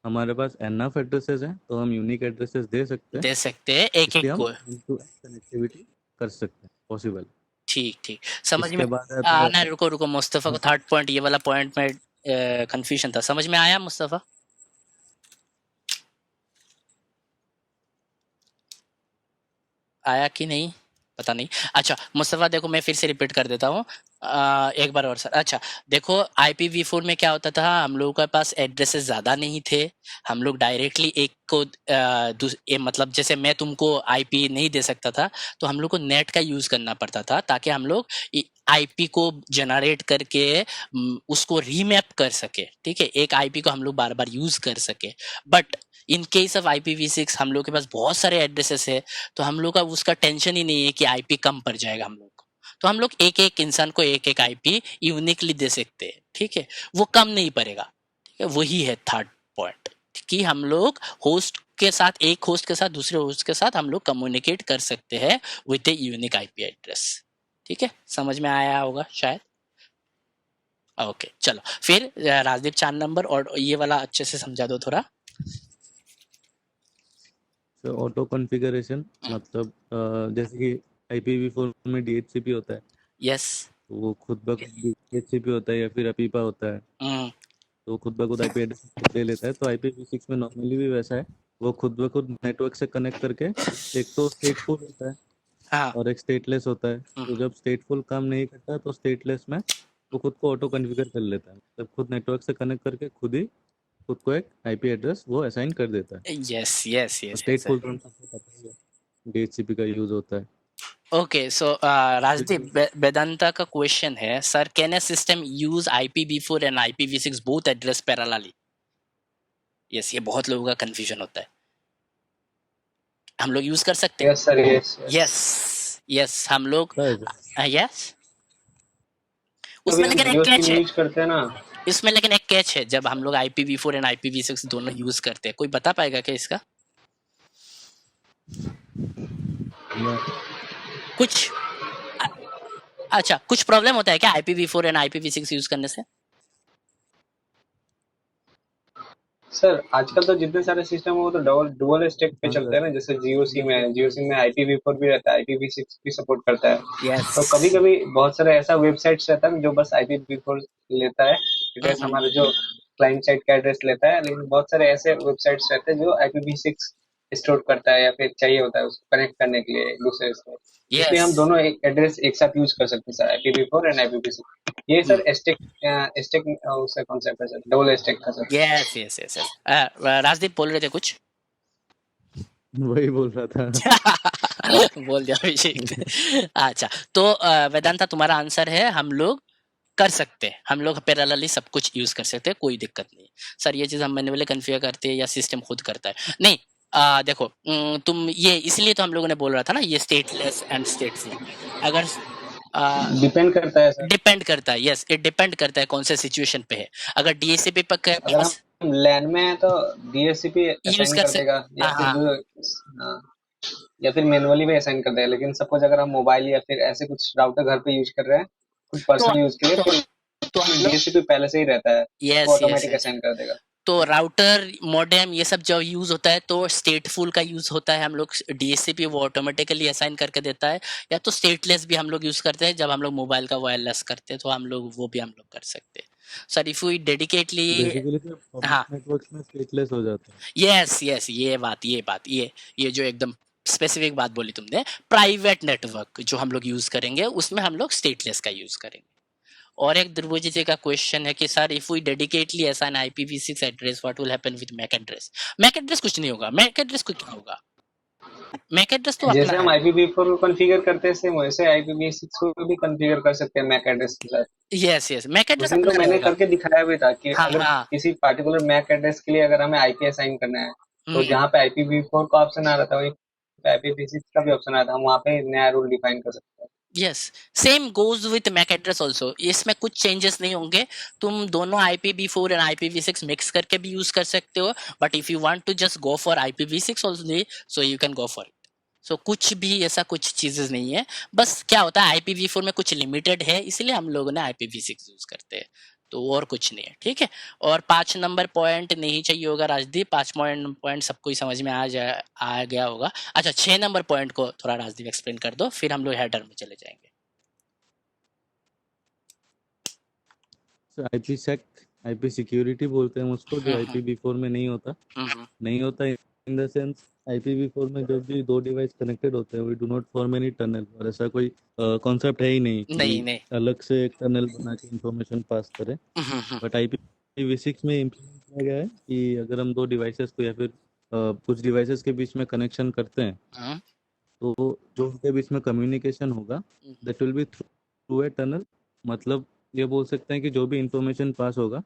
हमारे पास एनफ एड्रेसेस हैं, तो हम यूनिक एड्रेसेस दे सकते हैं, दे सकते हैं एक एक इसलिए हम को। एंड टू एंड कनेक्टिविटी कर सकते हैं, पॉसिबल। ठीक ठीक समझ में इसके बाद आता है आना। रुको रुको मुस्तफ़ा को थर्ड पॉइंट, ये वाला पॉइंट में कंफ्यूजन था, समझ में आया मुस्तफ़ा? आया कि नहीं पता नहीं। अच्छा मुस्तफ़ा देखो मैं फिर से रिपीट कर देता हूँ एक बार और सर। अच्छा देखो IPv4 में क्या होता था, हम लोगों के पास एड्रेसेस ज़्यादा नहीं थे, हम लोग डायरेक्टली एक को मतलब जैसे मैं तुमको IP नहीं दे सकता था, तो हम लोग को नेट का यूज़ करना पड़ता था ताकि हम लोग IP को जनरेट करके उसको रीमैप कर सके, ठीक है, एक IP को हम लोग बार बार यूज़ कर सके। But in case of IPv6 हम लोग के पास बहुत सारे एड्रेसेस है, तो हम लोग का उसका टेंशन ही नहीं है कि IP कम पड़ जाएगा हम लोग को, तो हम लोग एक एक इंसान को एक एक IP यूनिकली दे सकते हैं, ठीक है, वो कम नहीं पड़ेगा, ठीक है। वही है थर्ड पॉइंट कि हम लोग होस्ट के साथ, एक होस्ट के साथ दूसरे होस्ट के साथ हम लोग कम्युनिकेट कर सकते हैं with a unique IP address, ठीक है, समझ में आया होगा शायद। ओके चलो फिर राजदीप 4 नंबर और ये वाला अच्छे से समझा दो थोड़ा। तो ऑटो कॉन्फ़िगरेशन मतलब जैसे कि IPv4 में DHCP होता है, यस तो वो खुद ब खुद DHCP होता है या फिर अपीपा होता है, तो खुद ब खुद IP एड्रेस ले लेता है। तो IPv6 में नॉर्मली भी वैसा है, वो खुद ब खुद नेटवर्क से कनेक्ट करके, एक तो स्टेटफुल होता है हाँ और एक स्टेटलेस होता है। तो जब स्टेटफुल काम नहीं करता तो स्टेटलेस में वो खुद को ऑटो कॉन्फ़िगर कर लेता है, जब खुद नेटवर्क से कनेक्ट करके खुद ही खुद को एक IP एड्रेस वो असाइन कर देता है। यस यस यस स्टेटफुल DHCP का यूज होता है। ओके सो राजदीप वेदांता का क्वेश्चन है, sir can a system use IPv4 and IPv6 both address parallelly? Yes ये बहुत लोगों का कंफ्यूजन होता है, हम लोग यूज कर सकते हैं? Yes sir, yes yes yes हम लोग यस, उसमें हम लेकिन एक जियो कैच सिम है, यूज करते हैं ना। इसमें लेकिन एक कैच है, जब हम लोग IPv4 एंड IPv6 दोनों यूज करते हैं, कोई बता पाएगा क्या इसका कुछ? अच्छा कुछ प्रॉब्लम होता है क्या IPv4 एंड IPv6 यूज करने से? सर आजकल तो जितने सारे सिस्टम है वो तो डुअल स्टैक पे चलते हैं ना, जैसे जियो सिम है, जियो सिम में IPv4 भी रहता है, IPv6 भी सपोर्ट करता है। यस तो कभी कभी बहुत सारे ऐसा वेबसाइट्स रहता है जो बस IPv4 लेता है एड्रेस, हमारे जो क्लाइंट साइड का एड्रेस लेता है, लेकिन बहुत सारे ऐसे वेबसाइट्स रहते हैं जो IPv6 स्टोर करता है या फिर चाहिए होता है उसको कनेक्ट करने के लिए एक दूसरे से। इसलिए हम दोनों एक एड्रेस एक साथ यूज कर सकते हैं सर, IPv4 एंड IPv6। ये सर स्टैक उसका कॉन्सेप्ट है सर, डबल स्टैक का sir. Yes yes yes yes Rajdeep बोल रहे थे कुछ वही बोल रहा था। बोल दिया अभिषेक ने। अच्छा तो वेदांता तुम्हारा आंसर है हम लोग कर सकते हैं, हम लोग पैरेलली सब कुछ यूज कर सकते हैं, कोई दिक्कत नहीं सर। ये चीज हम मैन्युअली कॉन्फ़िगर करते हैं या सिस्टम खुद करता है? नहीं देखो तुम ये इसलिए तो हम लोगों ने बोल रहा था ना ये स्टेटलेस एंड स्टेटफुल, अगर डिपेंड करता है सर, डिपेंड करता है, यस इट डिपेंड करता है कौन से सिचुएशन पे है। अगर DHCP पर अगर हम लैन में है तो DHCP यूज असाइन कर कर देगा या हाँ फिर या फिर मैनुअली भी असाइन कर देगा। लेकिन सपोज अगर हम मोबाइल या फिर ऐसे कुछ राउटर घर पे यूज कर रहे हैं कुछ पर्सनल यूज के लिए, तो DHCP पहले से ही रहता है, वो ऑटोमेटिक असाइन कर देगा। तो राउटर मॉडेम ये सब जब यूज होता है तो स्टेटफुल का यूज होता है, हम लोग DHCP वो ऑटोमेटिकली असाइन करके देता है, या तो स्टेटलेस भी हम लोग यूज करते हैं जब हम लोग मोबाइल का वायरलेस करते हैं, तो हम लोग वो भी हम लोग कर सकते हैं सर इफ वी डेडिकेटली। हाँ नेटवर्क्स में स्टेटलेस हो जाता है। यस यस ये बात ये जो एकदम स्पेसिफिक बात बोली तुमने, प्राइवेट नेटवर्क जो हम लोग यूज करेंगे उसमें हम लोग स्टेटलेस का यूज करेंगे। और एक ध्रुव जी का क्वेश्चन है कि sir if we dedicatedly assign IPv6 address what will happen with MAC address. MAC address कुछ नहीं होगा, मैक एड्रेस को क्या होगा, मैक एड्रेस तो अपना जैसे हम है। IPv4 को कॉन्फ़िगर करते हैं सेम वैसे IPv6 को भी कॉन्फ़िगर कर सकते हैं मैक एड्रेस के साथ। यस यस, मैक उस एड्रेस दिन तो अपना मैंने रहेगा। करके दिखाया भी था कि हाँ अगर हाँ। किसी पार्टिकुलर मैक एड्रेस के लिए अगर हमें IP असाइन करना है तो जहाँ पे IPv4 का ऑप्शन आ रहा था वहीं पे IPv6 का भी ऑप्शन आ रहा था, हम वहाँ पे नया रूल डिफाइन कर सकते हैं। Yes, same goes with MAC address also, इसमें कुछ चेंजेस नहीं होंगे। तुम दोनों IPv4 एंड IPv6 मिक्स करके भी यूज कर सकते हो, but if you want to just go for IPv6 also so you can go for it. So कुछ भी ऐसा कुछ चीजेस नहीं है, बस क्या होता है IPv4 में कुछ लिमिटेड है, इसलिए हम लोगों ने IPv6 यूज करते हैं, तो और कुछ नहीं है, ठीक है। और 5 नंबर पॉइंट नहीं चाहिए होगा राजदीप, 5 पॉइंट सबको ही समझ में आ गया होगा। अच्छा 6 नंबर पॉइंट को थोड़ा राजदीप एक्सप्लेन कर दो, फिर हम लोग हेडर में चले जाएंगे। IPsec IP सिक्योरिटी बोलते हैं उसको, जो IPv4 में नहीं होता। नहीं होता इन द सेंस IPv4 में जब भी दो डिवाइस कनेक्टेड होते हैं we do not form any tunnel, और ऐसा कोई कॉन्सेप्ट है ही नहीं कि अलग से एक टनल बना के इंफॉर्मेशन पास करें। बट IPv6 में इम्प्लीमेंट किया गया है कि अगर हम दो डिवाइसेस को या फिर कुछ डिवाइसेस के बीच में कनेक्शन करते हैं तो जो उनके बीच में कम्युनिकेशन होगा that will be through a tunnel. मतलब ये बोल सकते हैं कि जो भी इंफॉर्मेशन पास होगा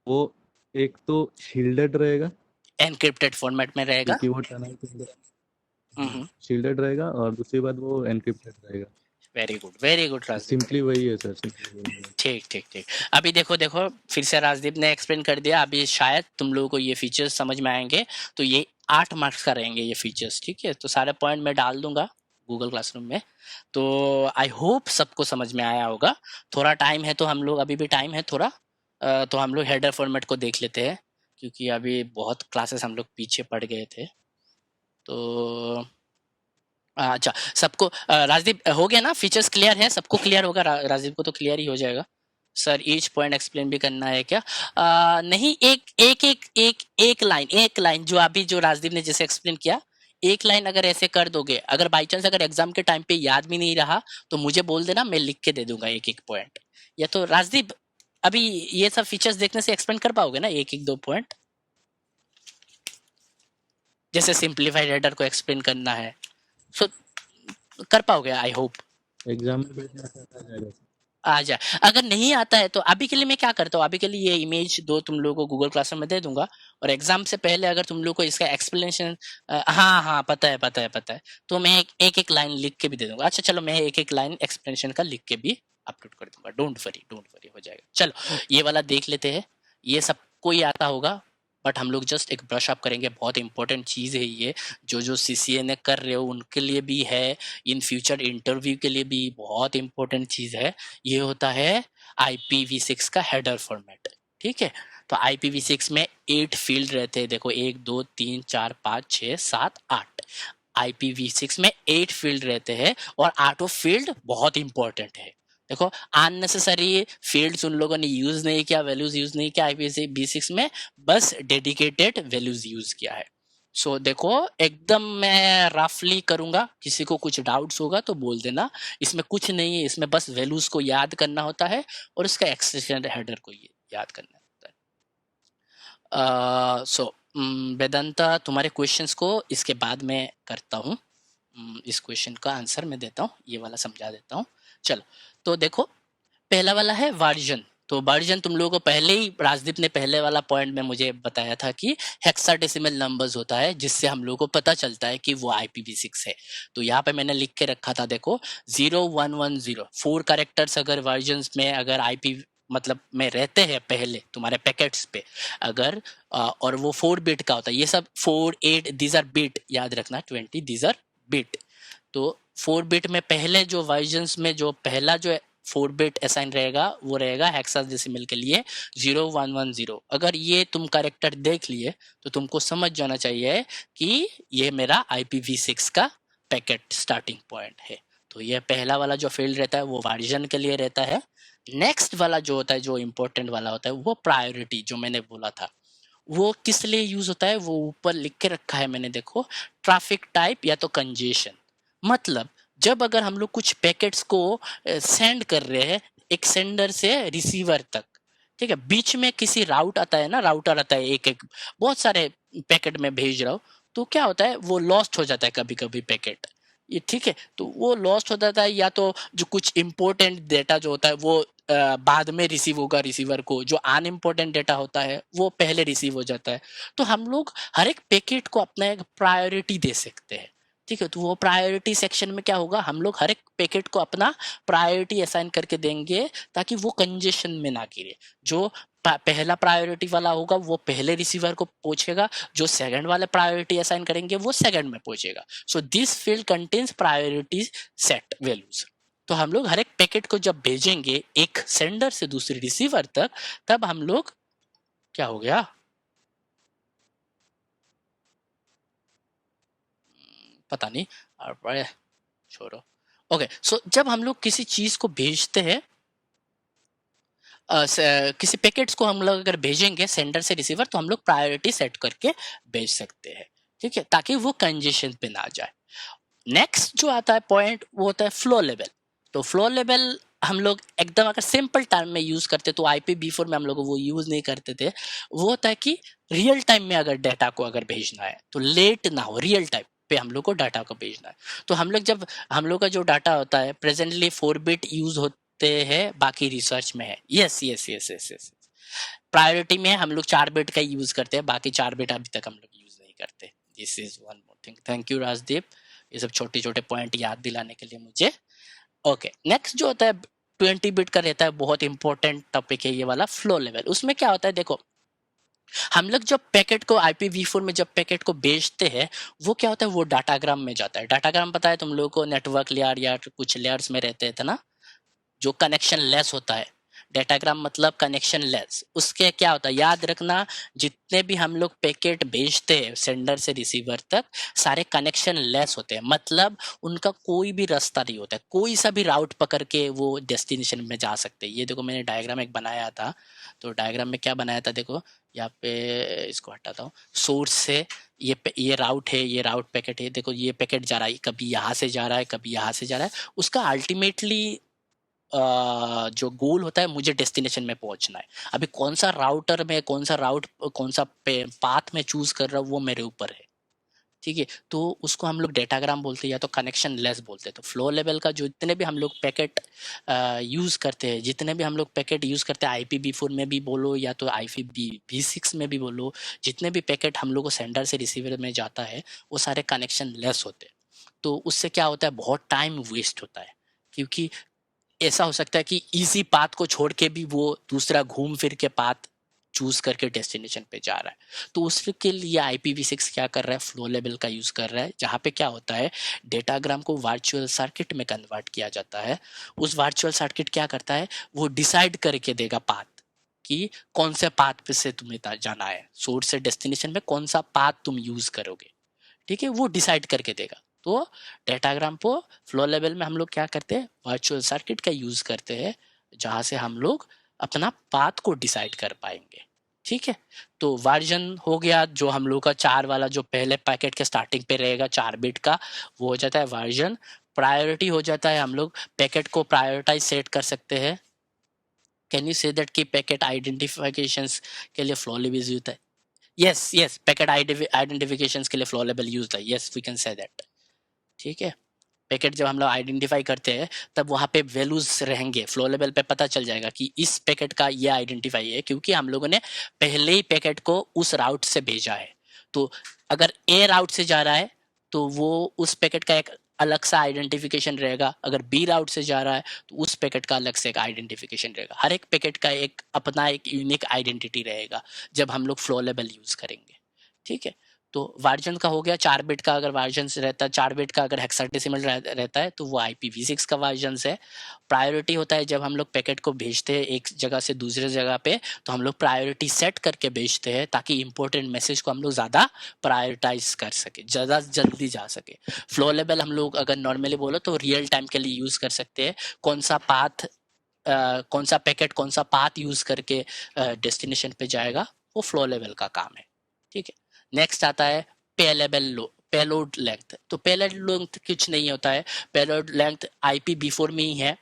वो एक तो शील्डेड रहेगा, एनक्रिप्टेड फॉर्मेट में रहेगा, क्योंकि वो टनल के अंदर शील्डेड रहेगा, और दूसरी बात वो एनक्रिप्टेड रहेगा। वेरी गुड राजदीप, सिंपली वही है सर। ठीक ठीक ठीक। अभी देखो देखो फिर से राजदीप ने एक्सप्लेन कर दिया, अभी शायद तुम लोगों को ये फीचर्स समझ में आएंगे, तो ये 8 मार्क्स का रहेंगे ये फीचर्स, ठीक है। तो सारे पॉइंट मैं डाल दूंगा गूगल क्लासरूम में, तो आई होप सबको समझ में आया होगा। थोड़ा टाइम है तो हम लोग, अभी भी टाइम है थोड़ा, तो हम लोग हेडर फॉर्मेट को देख लेते हैं, क्योंकि अभी बहुत क्लासेस हम लोग पीछे पड़ गए थे। तो अच्छा सबको राजदीप हो गया ना, फीचर्स क्लियर है सबको, क्लियर होगा राजदीप को तो क्लियर ही हो जाएगा। सर ईच पॉइंट एक्सप्लेन भी करना है क्या? नहीं, एक लाइन जो अभी जो राजदीप ने जैसे एक्सप्लेन किया, एक लाइन अगर ऐसे कर दोगे, अगर बाई चांस अगर एग्जाम के टाइम पे याद भी नहीं रहा तो मुझे बोल देना, मैं लिख के दे दूंगा एक पॉइंट। या तो राजदीप अभी ये सब फीचर्स देखने से एक्सप्लेन कर पाओगे ना एक 2 पॉइंट, जैसे सिंप्लीफाइड हेडर को एक्सप्लेन करना है, सो कर पाओगे आई होप। एग्जाम में बैठना आ जाएगा। आ जाए, अगर नहीं आता है तो अभी के लिए मैं क्या करता हूँ, अभी के लिए ये इमेज दो तुम लोगों को गूगल क्लासरूम में दे दूंगा, और एग्जाम से पहले अगर तुम लोग को इसका एक्सप्लेनेशन हाँ पता है, तो मैं एक लाइन लिख के भी दे दूंगा। अच्छा चलो मैं एक लाइन एक्सप्लेनेशन का लिख के भी अपलोड कर दूंगा, डोंट वरी हो जाएगा। चलो ये वाला देख लेते हैं, ये सबको ही आता होगा, बट हम लोग जस्ट एक ब्रश अप करेंगे, बहुत इंपॉर्टेंट चीज़ है ये, जो CCNA कर रहे हो उनके लिए भी है, इन फ्यूचर इंटरव्यू के लिए भी बहुत इंपॉर्टेंट चीज़ है। ये होता है IPv6 का हेडर फॉर्मेट, ठीक है। तो IPv6 में 8 फील्ड रहते हैं, देखो 1 2 3 4 5 6 7 8, IPv6 में 8 फील्ड रहते हैं, और 8 फील्ड बहुत इंपॉर्टेंट है। देखो अननेसेसरी फील्ड्स उन लोगों ने यूज नहीं किया, वैल्यूज यूज नहीं किया IPv6 में, बस डेडिकेटेड वैल्यूज यूज किया है। सो देखो एकदम मैं रफली करूंगा, किसी को कुछ डाउट्स होगा तो बोल देना, इसमें कुछ नहीं है, इसमें बस वैल्यूज को याद करना होता है और इसका एक्सटेंशन हेडर को याद करना होता है। सो वेदांता तुम्हारे क्वेश्चंस को इसके बाद में करता हूँ, इस क्वेश्चन का आंसर मैं देता हूँ, ये वाला समझा देता हूँ। चलो तो देखो पहला वाला है वर्जन, तो वर्जन तुम लोगों को पहले ही राजदीप ने पहले वाला पॉइंट में मुझे बताया था कि हेक्साडेसिमल नंबर्स होता है, जिससे हम लोगों को पता चलता है कि वो IPv6 है। तो यहाँ पे मैंने लिख के रखा था, देखो 0110 4 कैरेक्टर्स अगर वर्जन्स में अगर IP मतलब में रहते हैं पहले तुम्हारे पैकेट्स पे अगर और वो 4 बिट का होता है, ये सब 4 8 दीज आर बिट, याद रखना 20 दीज आर बिट। तो 4 बिट में पहले जो वर्जन्स में जो पहला जो 4 बिट असाइन रहेगा वो रहेगा हेक्साडेसिमल के लिए 0110। अगर ये तुम कैरेक्टर देख लिए तो तुमको समझ जाना चाहिए कि ये मेरा IPv6 का पैकेट स्टार्टिंग पॉइंट है। तो ये पहला वाला जो फील्ड रहता है वो वर्जन के लिए रहता है। नेक्स्ट वाला जो होता है, जो इम्पोर्टेंट वाला होता है, वो प्रायोरिटी, जो मैंने बोला था वो किस लिए यूज होता है, वो ऊपर लिख के रखा है मैंने, देखो ट्रैफिक टाइप या तो कंजेशन। मतलब जब अगर हम लोग कुछ पैकेट्स को सेंड कर रहे हैं एक सेंडर से रिसीवर तक, ठीक है, बीच में किसी राउट आता है ना, राउटर आता है, एक एक बहुत सारे पैकेट में भेज रहा हूँ, तो क्या होता है वो लॉस्ट हो जाता है कभी कभी पैकेट, ये ठीक है, तो वो लॉस्ट हो जाता है, या तो जो कुछ इंपॉर्टेंट डेटा जो होता है वो बाद में रिसीव होगा रिसीवर को, जो अनइम्पोर्टेंट डेटा होता है वो पहले रिसीव हो जाता है। तो हम लोग हर एक पैकेट को अपना एक प्रायोरिटी दे सकते हैं, ठीक है, तो वो प्रायोरिटी सेक्शन में क्या होगा, हम लोग हर एक पैकेट को अपना प्रायोरिटी असाइन करके देंगे ताकि वो कंजेशन में ना गिरे। जो पहला प्रायोरिटी वाला होगा वो पहले रिसीवर को पहुंचेगा, जो सेकंड वाले प्रायोरिटी असाइन करेंगे वो सेकंड में पहुंचेगा। So this field contains priority set values. तो हम लोग हर एक पैकेट को जब भेजेंगे एक सेंडर से दूसरे रिसीवर तक, तब हम लोग क्या हो गया, पता नहीं, छोड़ो। ओके, सो जब हम लोग किसी चीज को भेजते हैं, किसी पैकेट्स को हम लोग अगर भेजेंगे सेंडर से रिसीवर, तो हम लोग प्रायोरिटी सेट करके भेज सकते हैं, ठीक है, ताकि वो कंजेशन पे ना जाए। नेक्स्ट जो आता है पॉइंट वो होता है फ्लो लेवल। तो फ्लो लेवल हम लोग एकदम अगर सिंपल टर्म में यूज करते तो IPv4 में हम लोग वो यूज नहीं करते थे। वो होता है कि रियल टाइम में अगर डाटा को अगर भेजना है तो लेट ना हो, रियल टाइम पे हम लोग को डाटा को भेजना है। तो हम लोग जब हम लोग का जो डाटा होता है प्रेजेंटली 4 बिट यूज होते हैं, बाकी रिसर्च में है, yes yes yes yes yes, priority में हम लोग 4 बिट का यूज करते हैं, बाकी 4 बिट अभी तक हम लोग यूज नहीं करते। This is one more thing. Thank you Rajdeep, ये सब छोटे छोटे पॉइंट याद दिलाने के लिए मुझे। ओके, नेक्स्ट जो होता है 20 बिट का रहता है, बहुत इंपॉर्टेंट टॉपिक है ये वाला, फ्लो लेवल। उसमें क्या होता है, देखो हम लोग जब पैकेट को IPv4 में जब पैकेट को भेजते हैं, वो क्या होता है, वो डाटाग्राम में जाता है। डाटाग्राम पता है तुम लोगों को, नेटवर्क लेयर या कुछ लेयर्स में रहते थे ना, जो कनेक्शन लेस होता है। डाटाग्राम मतलब कनेक्शन लेस। उसके क्या होता है, याद रखना, जितने भी हम लोग पैकेट भेजते हैं सेंडर से रिसीवर तक, सारे कनेक्शन लेस होते हैं, मतलब उनका कोई भी रास्ता नहीं होता है, कोई सा भी राउट पकड़ के वो डेस्टिनेशन में जा सकते हैं। ये देखो मैंने डायग्राम एक बनाया था, तो डायग्राम में क्या बनाया था, देखो यहाँ पे, इसको हटाता हूँ, सोर्स से ये राउट है, ये राउट पैकेट है, देखो ये पैकेट जा रहा है, कभी यहाँ से जा रहा है, कभी यहाँ से जा रहा है, उसका अल्टीमेटली जो गोल होता है, मुझे डेस्टिनेशन में पहुंचना है। अभी कौन सा राउटर में कौन सा पाथ में चूज कर रहा हूँ वो मेरे ऊपर है, ठीक है। तो उसको हम लोग डेटाग्राम बोलते हैं या तो कनेक्शन लेस बोलते हैं। तो फ्लो लेवल का जो जितने भी हम लोग पैकेट यूज करते हैं, जितने भी हम लोग पैकेट यूज करते हैं, IPv4 में भी बोलो या तो IPv6 में भी बोलो, जितने भी पैकेट हम लोग को सेंडर से रिसीवर में जाता है वो सारे कनेक्शन लेस होते हैं। तो उससे क्या होता है, बहुत टाइम वेस्ट होता है, क्योंकि ऐसा हो सकता है कि इजी पाथ को छोड़ के भी वो दूसरा घूम फिर के पाथ चूज करके डेस्टिनेशन पे जा रहा है। तो उसके लिए IPv6 क्या कर रहा है, फ्लो लेवल का यूज कर रहा है, जहाँ पे क्या होता है, डेटाग्राम को वर्चुअल सर्किट में कन्वर्ट किया जाता है। उस वर्चुअल सर्किट क्या करता है, वो डिसाइड करके देगा पाथ कि कौन से पाथ पे से तुम्हें जाना है, सोर्स से डेस्टिनेशन में कौन सा पाथ तुम यूज करोगे, ठीक है, वो डिसाइड करके देगा। तो डेटाग्राम को फ्लो लेवल में हम लोग क्या करते हैं, वर्चुअल सर्किट का यूज करते हैं, जहां से हम लोग अपना पाथ को डिसाइड कर पाएंगे, ठीक है। तो वर्जन हो गया जो हम लोग का 4 वाला, जो पहले पैकेट के स्टार्टिंग पे रहेगा 4 बिट का, वो हो जाता है वर्जन। प्रायोरिटी हो जाता है, हम लोग पैकेट को प्रायोरिटाइज सेट कर सकते हैं। कैन यू से दैट कि पैकेट आइडेंटिफिकेशंस के लिए फ्लो लेवल यूज होता है? यस यस, पैकेट आइडेंटिफिकेशंस के लिए फ्लो लेवल यूज है, yes we can say that, ठीक है। पैकेट जब हम लोग आइडेंटिफाई करते हैं तब वहाँ पे वैल्यूज रहेंगे, फ्लो लेवल पे पता चल जाएगा कि इस पैकेट का ये आइडेंटिफाई है, क्योंकि हम लोगों ने पहले ही पैकेट को उस राउट से भेजा है। तो अगर ए राउट से जा रहा है तो वो उस पैकेट का एक अलग सा आइडेंटिफिकेशन रहेगा, अगर बी राउट से जा रहा है तो उस पैकेट का अलग से एक आइडेंटिफिकेशन रहेगा। हर एक पैकेट का एक अपना एक यूनिक आइडेंटिटी रहेगा जब हम लोग फ्लो लेवल यूज करेंगे, ठीक है। तो वर्जन का हो गया 4 बिट का, अगर वर्जन से रहता है 4 बिट का, अगर हेक्साडेसिमल रहता है तो वो IPv6 का वर्जन है। प्रायोरिटी होता है जब हम लोग पैकेट को भेजते हैं एक जगह से दूसरे जगह पे, तो हम लोग प्रायोरिटी सेट करके भेजते हैं ताकि इंपॉर्टेंट मैसेज को हम लोग ज़्यादा प्रायोरिटाइज कर सके, ज़्यादा जल्दी जा सके। फ्लो लेवल हम लोग अगर नॉर्मली बोलो तो रियल टाइम के लिए यूज़ कर सकते हैं, कौन सा पाथ कौन सा पैकेट कौन सा पाथ यूज़ करके डेस्टिनेशन पे जाएगा, वो फ्लो लेवल का काम है, ठीक है। नेक्स्ट आता है पेलोड लेंथ। तो पेलोड लेंथ कुछ नहीं होता है, पेलोड लेंथ IPv4 में ही है,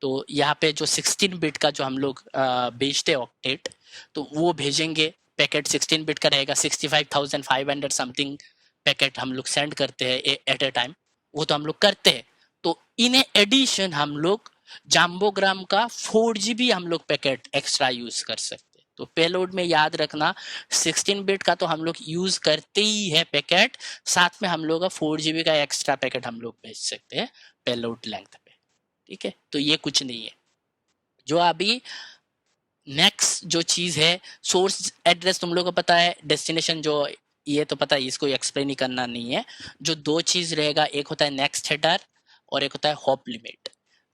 तो यहाँ पे जो 16 बिट का जो हम लोग भेजते हैं ऑक्टेट, तो वो भेजेंगे पैकेट 16 बिट का रहेगा, 65,500 समथिंग पैकेट हम लोग सेंड करते हैं एट ए टाइम, वो तो हम लोग करते हैं। तो इन एडिशन हम लोग जाम्बोग्राम का 4GB हम लोग पैकेट एक्स्ट्रा यूज कर सकते हैं। तो पेलोड में याद रखना 16 बिट का तो हम लोग यूज करते ही है पैकेट, साथ में हम लोग का 4GB का एक्स्ट्रा पैकेट हम लोग भेज सकते हैं पेलोड लेंथ पे, ठीक है। तो ये कुछ नहीं है। जो अभी नेक्स्ट जो चीज है, सोर्स एड्रेस तुम लोगों को पता है, डेस्टिनेशन जो ये तो पता है, इसको एक्सप्लेन ही करना नहीं है। जो दो चीज रहेगा, एक होता है नेक्स्ट हेडर और एक होता है हॉप लिमिट।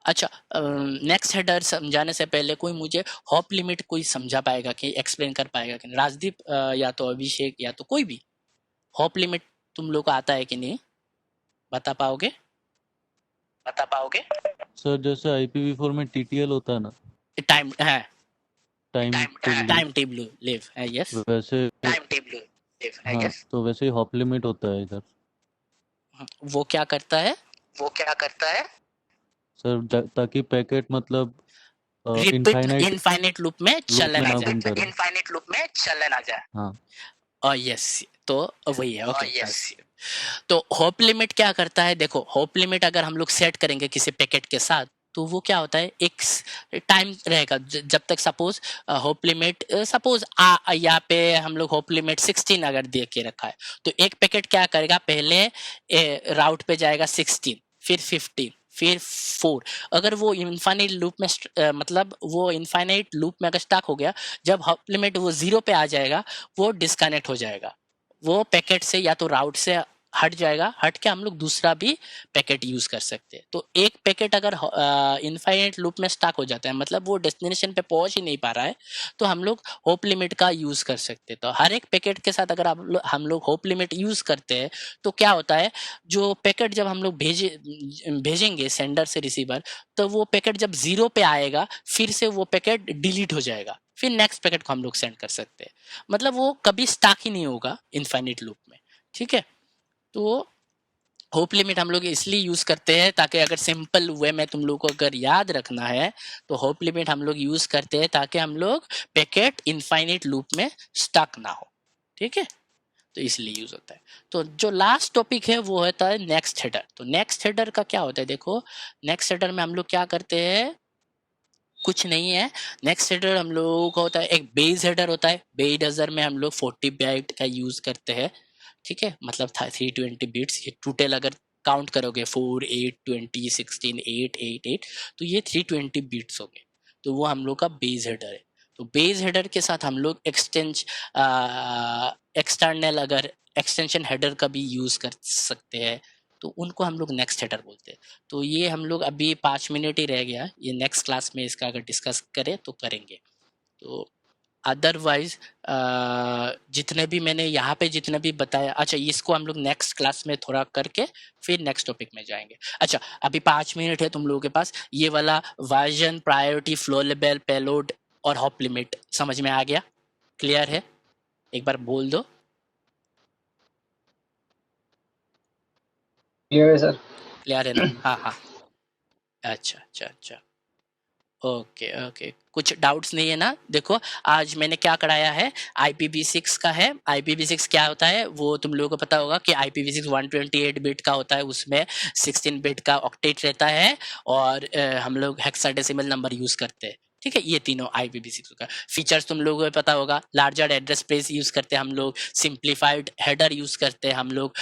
अच्छा, नेक्स्ट हेडर समझाने से पहले कोई मुझे हॉप लिमिट कोई समझा पाएगा कि एक्सप्लेन कर पाएगा कि नहीं? राजदीप या तो अभिषेक या तो कोई भी, हॉप लिमिट तुम लोग को आता है कि नहीं, बता पाओगे? बता पाओगे? सर जैसे IPv4 में TTL होता है ना, टाइम है, टाइम टेबल लिव है, यस, वैसे टाइम टेबल लिव है, हाँ, यस। तो वैसे ही हॉप लिमिट होता है इधर वो क्या करता है? वो क्या करता है? सर, ताकि पैकेट मतलब रिपीट इनफाइनाइट लूप में चले ना ना जाए, घूमता रहे। इनफाइनाइट लूप में चले ना जाए। हाँ, यस, तो वही है, ओके, यस। तो होप लिमिट क्या करता है? देखो, होप लिमिट अगर हम लोग सेट करेंगे किसी पैकेट के साथ, तो वो क्या होता है, एक टाइम रहेगा जब तक सपोज होप लिमिट सपोज यहाँ पे हम लोग होप लिमिट 16 अगर दे के रखा है, तो एक पैकेट क्या करेगा, पहले राउट पे जाएगा 16, फिर 15, फिर 4। अगर वो इनफाइनाइट लूप में मतलब वो इनफाइनाइट लूप में अगर स्टक हो गया, जब हॉप लिमिट वो 0 पे आ जाएगा, वो डिस्कनेक्ट हो जाएगा, वो पैकेट से या तो राउट से हट जाएगा, हट के हम लोग दूसरा भी पैकेट यूज कर सकते हैं। तो एक पैकेट अगर इनफाइनाइट लूप में स्टक हो जाता है, मतलब वो डेस्टिनेशन पे पहुंच ही नहीं पा रहा है, तो हम लोग होप लिमिट का यूज कर सकते हैं। तो हर एक पैकेट के साथ अगर हम लोग होप लिमिट यूज करते हैं, तो क्या होता है, जो पैकेट जब हम लोग भेजेंगे सेंडर से रिसीवर, तो वो पैकेट जब 0 पे आएगा, फिर से वो पैकेट डिलीट हो जाएगा, फिर नेक्स्ट पैकेट को हम लोग सेंड कर सकते हैं। मतलब वो कभी स्टक ही नहीं होगा इनफाइनाइट लूप में, ठीक है। तो होप लिमिट हम लोग इसलिए यूज करते हैं ताकि अगर सिंपल वे में तुम लोग को अगर याद रखना है, तो होप लिमिट हम लोग यूज करते हैं ताकि हम लोग पैकेट इनफाइनाइट लूप में स्टक ना हो, ठीक है। तो इसलिए यूज होता है। तो जो लास्ट टॉपिक है वो होता है नेक्स्ट हेडर। तो नेक्स्ट हेडर का क्या होता है, देखो, नेक्स्ट हेडर में हम लोग क्या करते हैं, कुछ नहीं है। नेक्स्ट हेडर हम लोगों का होता है, एक बेस हेडर होता है, बेस हेडर में हम लोग 40 बाइट का यूज करते हैं, ठीक है, मतलब 320 बिट्स। ये टोटल अगर काउंट करोगे 4, 8, 20, 16, 8, 8, 8, तो ये 320 बिट्स हो गए। तो वो हम लोग का बेस हेडर है। तो बेस हेडर के साथ हम लोग एक्सटर्नल अगर एक्सटेंशन हेडर का भी यूज कर सकते हैं, तो उनको हम लोग नेक्स्ट हेडर बोलते हैं। तो ये हम लोग अभी 5 मिनट ही रह गया, ये नेक्स्ट क्लास में इसका अगर डिस्कस करें तो करेंगे। तो अदरवाइज जितने भी मैंने यहाँ पे जितने भी बताया, अच्छा, इसको हम लोग नेक्स्ट क्लास में थोड़ा करके फिर नेक्स्ट टॉपिक में जाएंगे। अच्छा, अभी 5 मिनट है तुम लोगों के पास। ये वाला version, priority, flow level, payload और हॉप लिमिट समझ में आ गया? क्लियर है? एक बार बोल दो। क्लियर है सर? क्लियर है ना? हाँ हाँ, अच्छा अच्छा अच्छा, ओके ओके, कुछ डाउट्स नहीं है ना? देखो, आज मैंने क्या कराया है, IPv6 का है। IPv6 क्या होता है वो तुम लोगों को पता होगा कि IPv6 128 बिट का होता है, उसमें 16 बिट का ऑक्टेट रहता है, और हम लोग हेक्साडेसिमल नंबर यूज करते हैं, ठीक है। ये तीनों IPv6 का फीचर्स तुम लोगों को पता होगा। लार्जर एड्रेस स्पेस यूज करते हैं हम लोग, सिंप्लीफाइड हेडर यूज करते हैं हम लोग,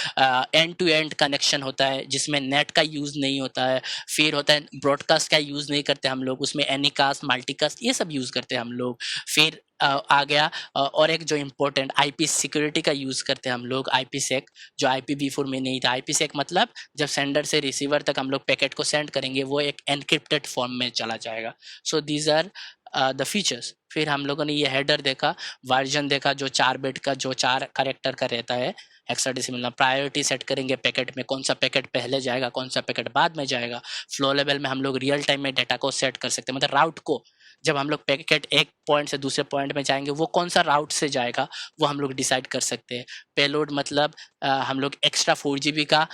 एंड टू एंड कनेक्शन होता है जिसमें नेट का यूज नहीं होता है, फिर होता है ब्रॉडकास्ट का यूज नहीं करते हम लोग, उसमें एनीकास्ट, मल्टीकास्ट ये सब यूज करते हैं हम लोग। फिर आ गया और एक जो इम्पोर्टेंट IP सिक्योरिटी का यूज करते हैं हम लोग, IPsec, जो IPv4 में नहीं था। IPsec मतलब जब सेंडर से रिसीवर तक हम लोग पैकेट को सेंड करेंगे, वो एक एनक्रिप्टेड फॉर्म में चला जाएगा। So these are the features. फिर हम लोगों ने ये हेडर देखा, वर्जन देखा, जो 4 बिट का, जो 4 कैरेक्टर का रहता है, हेक्साडेसिमल। प्रायोरिटी सेट करेंगे पैकेट में, कौन सा पैकेट पहले जाएगा, कौन सा पैकेट बाद में जाएगा। फ्लो लेवल में हम लोग रियल टाइम में डाटा को सेट कर सकते हैं, मतलब राउट को जब हम लोग पैकेट एक पॉइंट से दूसरे पॉइंट में जाएंगे वो कौन सा राउट से जाएगा वो हम लोग डिसाइड कर सकते हैं। पेलोड मतलब हम लोग एक्स्ट्रा 4 GB का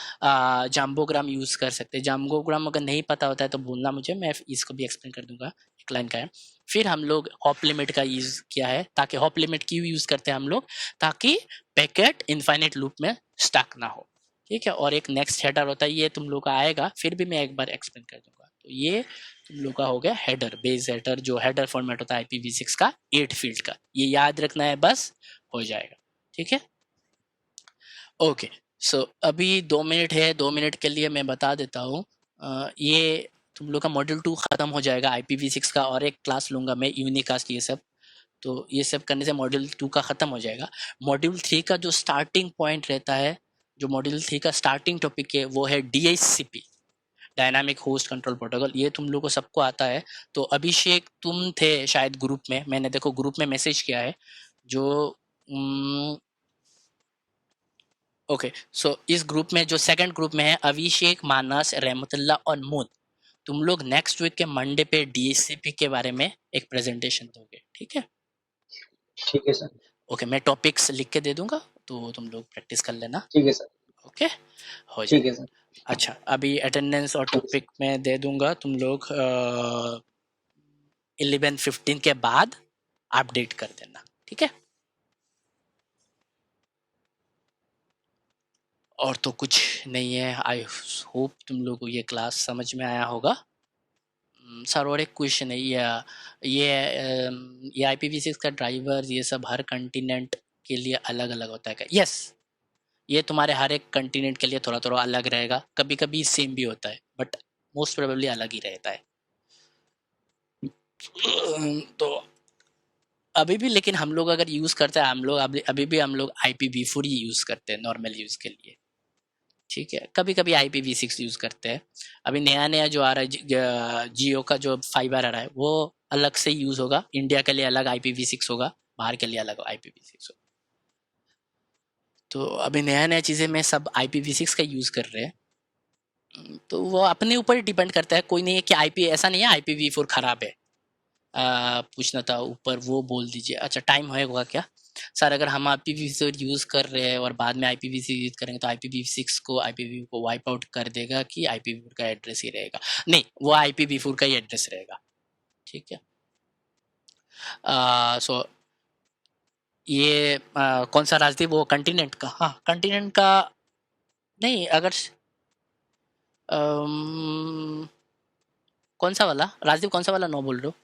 जाम्बोग्राम यूज़ कर सकते हैं। जाम्बोग्राम अगर नहीं पता होता है तो बोलना मुझे, मैं इसको भी एक्सप्लेन कर दूंगा, एक लाइन का है। फिर हम लोग हॉप लिमिट का यूज़ किया है, ताकि हॉप लिमिट क्यों यूज़ करते हैं हम लोग, ताकि पैकेट इनफाइनाइट लूप में स्टक ना हो, ठीक है। और एक नेक्स्ट हेडर होता है, ये तुम लोग का आएगा, फिर भी मैं एक बार एक्सप्लेन कर दूंगा। तो ये तुम लोग का हो गया हेडर, बेस हेडर, जो हेडर फॉर्मेट होता है IPv6 का 8 फील्ड का, ये याद रखना है, बस हो जाएगा, ठीक है। ओके, सो अभी 2 मिनट है, 2 मिनट के लिए मैं बता देता हूँ। ये तुम लोग का मॉड्यूल 2 ख़त्म हो जाएगा IPv6 का, और एक क्लास लूँगा मैं यूनिकास्ट, ये सब। तो ये सब करने से मॉड्यूल 2 का ख़त्म हो जाएगा। मॉड्यूल 3 का जो स्टार्टिंग पॉइंट रहता है, जो मॉड्यूल 3 का स्टार्टिंग टॉपिक है, वो है DHCP, dynamic host control protocol. ये तुम लोग को सबको आता है। तो अभिषेक तुम थे शायद ग्रुप में, मैंने देखो ग्रुप में मैसेज किया है, जो ओके, सो इस ग्रुप में जो सेकंड ग्रुप में है, अभिषेक, मानस, रहमतुल्ला और मून, तुम लोग नेक्स्ट वीक के मंडे पे DHCP के बारे में एक प्रेजेंटेशन दोगे, ठीक है? ठीक है सर। ओके, मैं टॉपिक्स लिख के दे दूंगा, तो तुम लोग प्रैक्टिस कर लेना, ठीक है सर। ओके, हो ठीक जाए। है सर। अच्छा, अभी अटेंडेंस और टॉपिक में दे दूंगा, तुम लोग 11:15 के बाद अपडेट कर देना, ठीक है? और तो कुछ नहीं है। आई होप तुम लोग को ये क्लास समझ में आया होगा। सर और एक क्वेश्चन है, ये IPv6 का ड्राइवर ये सब हर कंटिनेंट के लिए अलग अलग होता है क्या? यस, ये तुम्हारे हर एक कंटिनेंट के लिए थोड़ा थोड़ा अलग रहेगा, कभी कभी सेम भी होता है, बट मोस्ट प्रोबेबली अलग ही रहता है। तो अभी भी, लेकिन हम लोग अगर यूज़ करते हैं, हम लोग अभी भी हम लोग IPv4 ही यूज़ करते हैं नॉर्मल यूज़ के लिए, ठीक है। कभी कभी IPv6 यूज़ करते हैं। अभी नया नया जो आ रहा है, जियो का जो फाइबर आ रहा है, वो अलग से यूज़ होगा, इंडिया के लिए अलग IPv6 होगा, बाहर के लिए अलग IPv6 होगा। तो अभी नया नया चीज़ें में सब IPv6 का यूज़ कर रहे हैं, तो वो अपने ऊपर ही डिपेंड करता है। कोई नहीं है कि ऐसा नहीं है IPv4 ख़राब है। पूछना था ऊपर, वो बोल दीजिए। अच्छा, टाइम होएगा क्या सर? अगर हम IPv4 यूज़ कर रहे हैं और बाद में IPv6 यूज़ करेंगे, तो IPv6 को IPv4 को वाइप आउट कर देगा कि IPv4 का एड्रेस ही रहेगा? नहीं, वो IPv4 का ही एड्रेस रहेगा, ठीक है। सो ये कौन सा राजदीप, वो कंटिनेंट का? हाँ, कंटिनेंट का नहीं, अगर कौन सा वाला राजदीप, कौन सा वाला नो बोल रहे हो?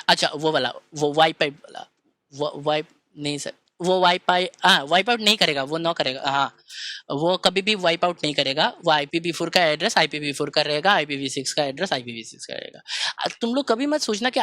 अच्छा, वो वाला, वो वाईपाई वाला, वाइप नहीं सर, वो वाईपाई, हाँ, वाइप आउट नहीं करेगा, वो नो करेगा। हाँ, वो कभी भी वाइप आउट नहीं करेगा। वो IPv4 का एड्रेस IPv4 का रहेगा, IPv6 का एड्रेस IPv6 का रहेगा। तुम लोग कभी मत सोचना कि